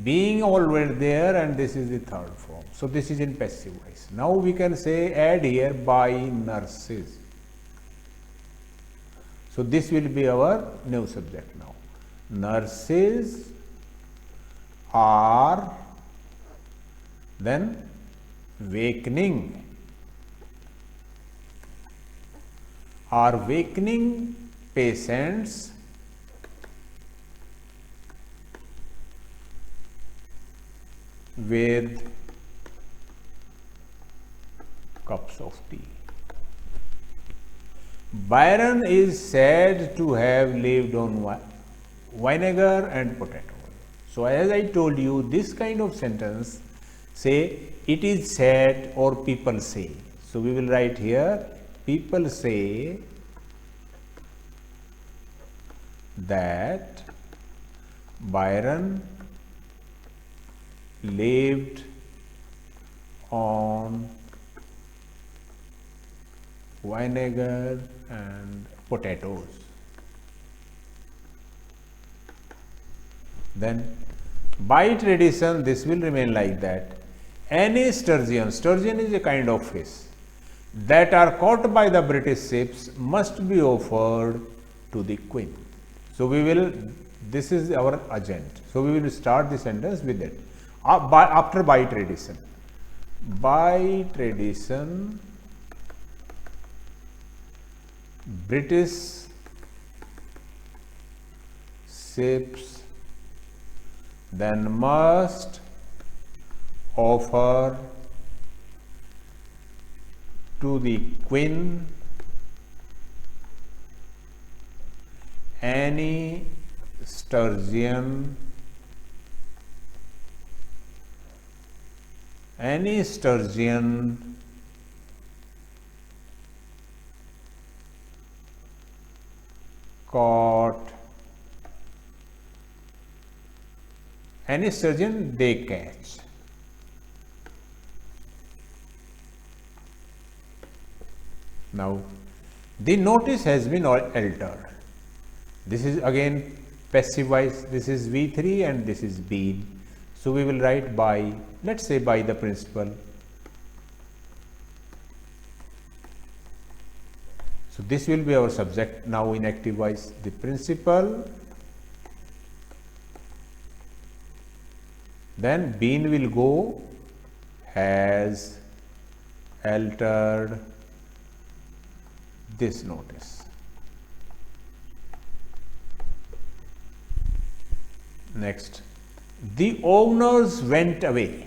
being already there, and this is the third form. So, this is in passive voice. Now, we can say add here by nurses. So, this will be our new subject now. Nurses are then wakening, patients with cups of tea. Byron is said to have lived on vinegar and potato. So, as I told you, this kind of sentence say it is said or people say. So, we will write here people say that Byron lived on vinegar and potatoes. Then by tradition this will remain like that. Any sturgeon is a kind of fish that are caught by the British ships must be offered to the Queen. So we will, this is our agent. So we will start the sentence with that. After by tradition. By tradition, British ships then must offer to the Queen any sturgeon caught, any sturgeon they catch. Now, the notice has been altered. This is again passive voice, this is V3 and this is been. So, we will write by, let us say by the principal. So, this will be our subject now in active voice, the principal, then been will go has altered this notice. Next, the owners went away,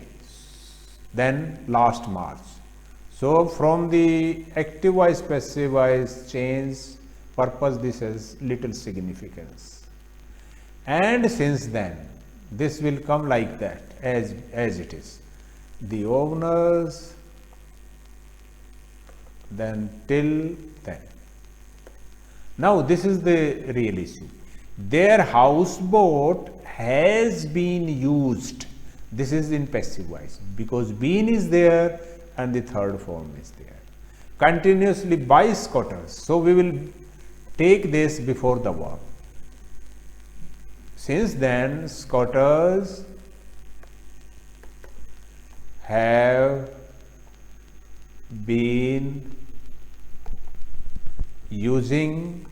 then last March. So, from the active voice passive voice change purpose, this has little significance, and since then this will come like that as it is. The owners, then till then. Now, this is the real issue. Their houseboat has been used. This is in passive voice because been is there and the third form is there. Continuously by scooters. So, we will take this before the verb. Since then, scooters have been using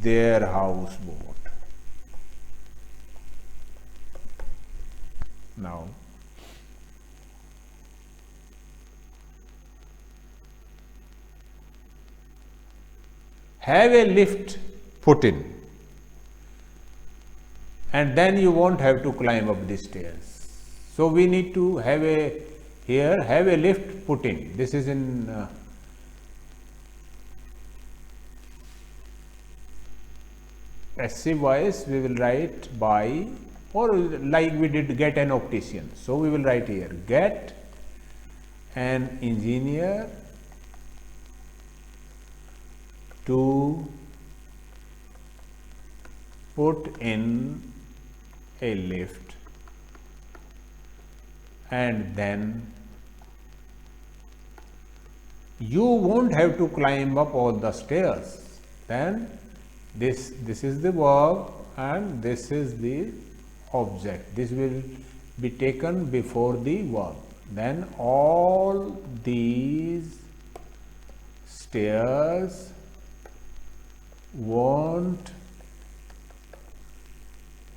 their houseboat. Now, have a lift put in, and then you won't have to climb up the stairs. So, we need to have a here have a lift put in. This is in passive voice. We will write by, or like we did get an optician. So, we will write here get an engineer to put in a lift, and then you won't have to climb up all the stairs. Then this is the verb and this is the object. This will be taken before the verb. Then all these stairs won't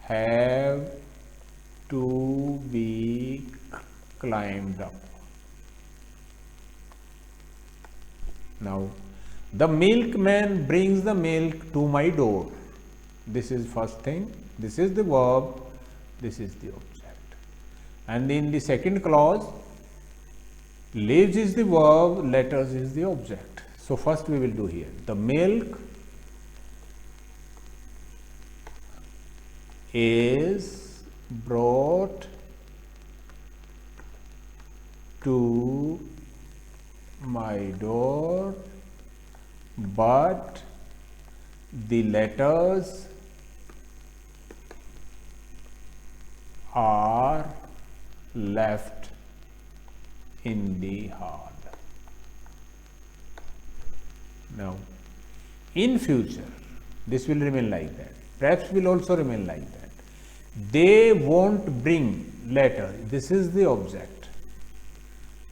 have to be climbed up. Now, the milkman brings the milk to my door. This is first thing. This is the verb. This is the object. And in the second clause, lives is the verb, letters is the object. So first we will do here. The milk is brought to my door, but the letters are left in the hall. Now, in future, this will remain like that. Perhaps will also remain like that. They won't bring letter. This is the object.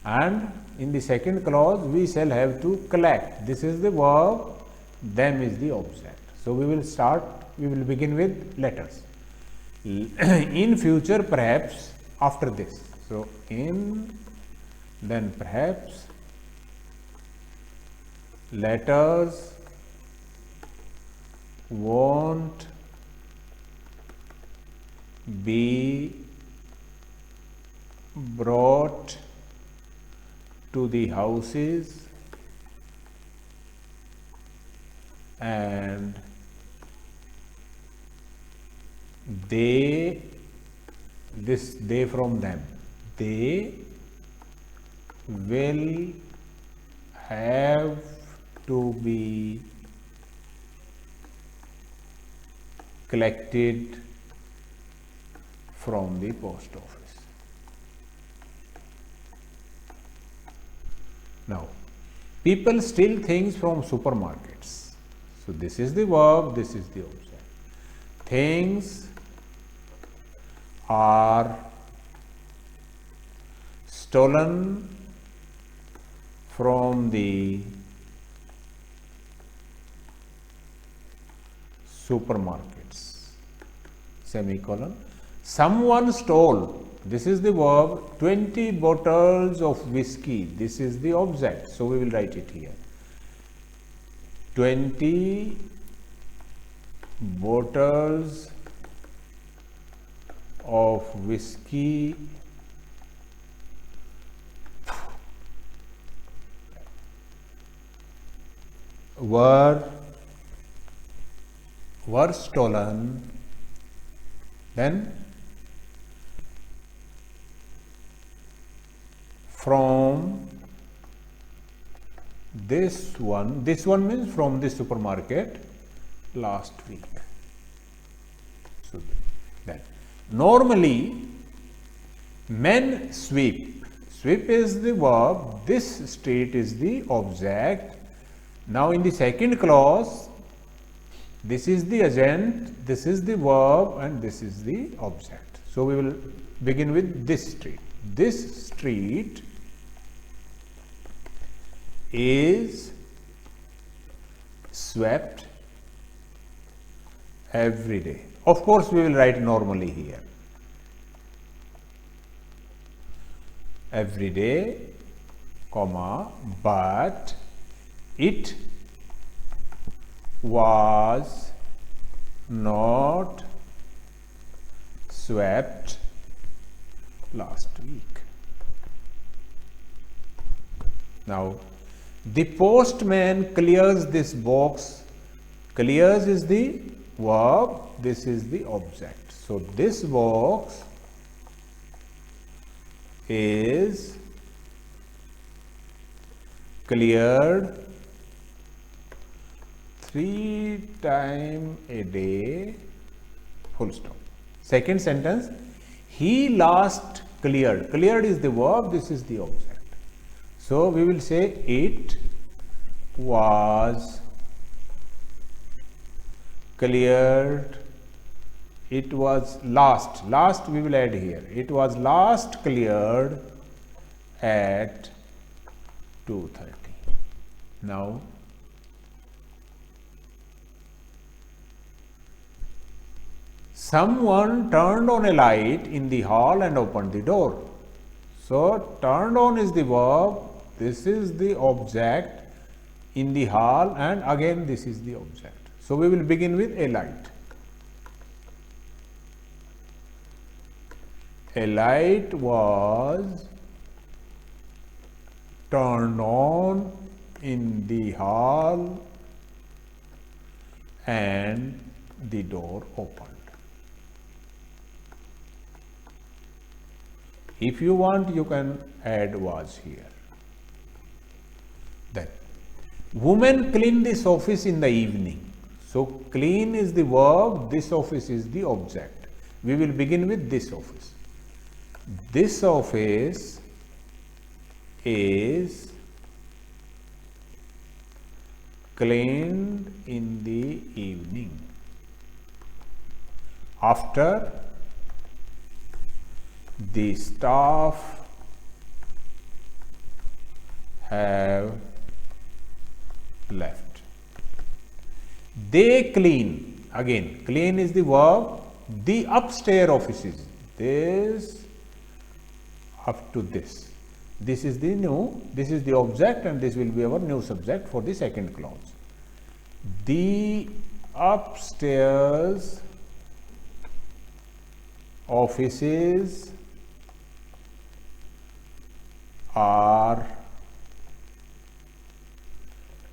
And in the second clause, we shall have to collect. This is the verb, them is the object. So we will begin with letters. In future, perhaps after this. So in, then perhaps, letters won't be brought to the houses, and they, this they from them, they will have to be collected from the post office. Now, people steal things from supermarkets. So this is the verb, this is the object. Things are stolen from the supermarkets. Semicolon. Someone stole, this is the verb, 20 bottles of whiskey. This is the object. So we will write it here. 20 bottles of whiskey were stolen. Then from this one means from this supermarket last week. So then normally men sweep. Sweep is the verb, this street is the object. Now in the second clause, this is the agent, this is the verb, and this is the object. So we will begin with this street. This street is swept every day. Of course, we will write normally here. Every day, comma, but it was not swept last week. Now, the postman clears this box. Clears is the verb, this is the object. So, this box is cleared 3 times a day, full stop. Second sentence, he last cleared. Cleared is the verb, this is the object. So, we will say it was cleared, it was last we will add here, it was last cleared at 2:30. Now, someone turned on a light in the hall and opened the door. So, turned on is the verb, this is the object in the hall, and again this is the object. So, we will begin with a light. a light was turned on in the hall and the door opened. If you want, you can add was here. Then, women clean this office in the evening. So, clean is the verb, this office is the object. We will begin with this office. This office is cleaned in the evening after the staff have left. They clean, again clean is the verb, the upstairs offices, this up to this. This is the new, this is the object and this will be our new subject for the second clause. The upstairs offices are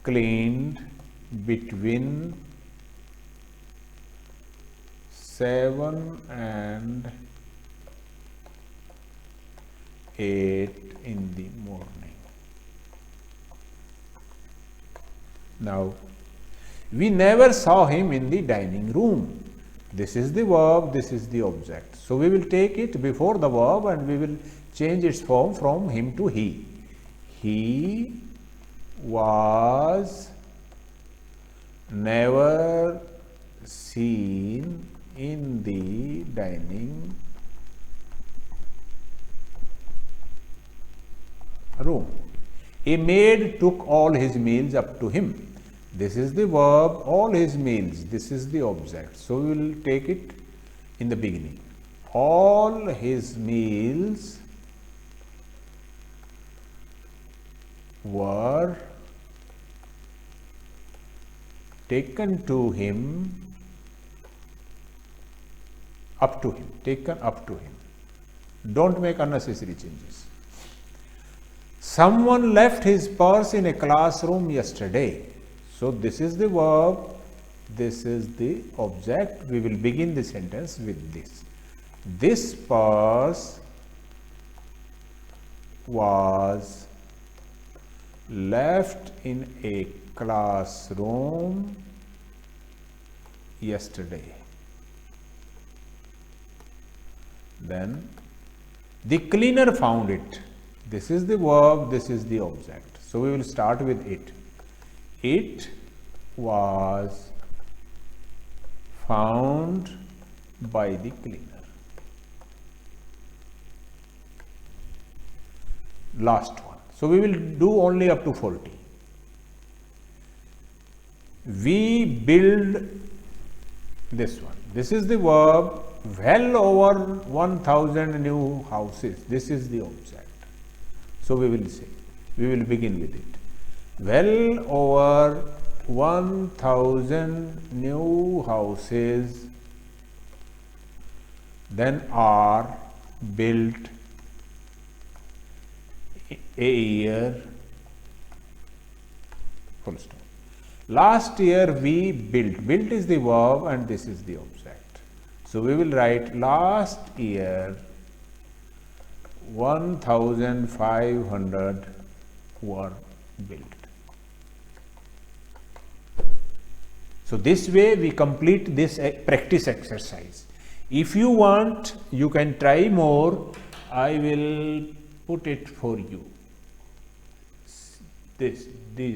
cleaned between 7 and 8 in the morning. Now, we never saw him in the dining room. This is the verb, this is the object. So, we will take it before the verb and we will change its form from him to he. He was never seen in the dining room. A maid took all his meals up to him. This is the verb, all his meals. This is the object. So, we will take it in the beginning. All his meals were taken to him, up to him, taken up to him. Don't make unnecessary changes. Someone left his purse in a classroom yesterday. So, this is the verb, this is the object. We will begin the sentence with this. This purse was left in a classroom yesterday. Then, the cleaner found it. This is the verb, this is the object. So, we will start with it. It was found by the cleaner. Last one. So, we will do only up to 40. We build this one. This is the verb, well over 1000 new houses. This is the object. So, we will say, we will begin with it. Well over 1000 new houses then are built a year, full stop. Last year we built, built is the verb and this is the object. So, we will write last year 1500 were built. So, this way we complete this practice exercise. If you want, you can try more. I will put it for you. These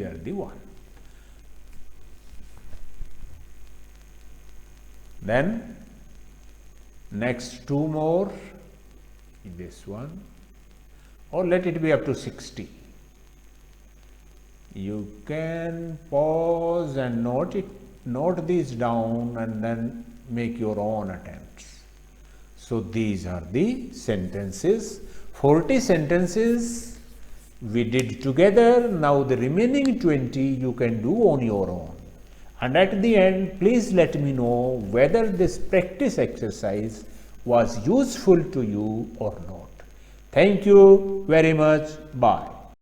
are the one. Then next two more, this one, or let it be up to 60. You can pause and note these down and then make your own attempts. So, these are the sentences, 40 sentences we did together. Now, the remaining 20 you can do on your own. And at the end, please let me know whether this practice exercise was useful to you or not. Thank you very much. Bye.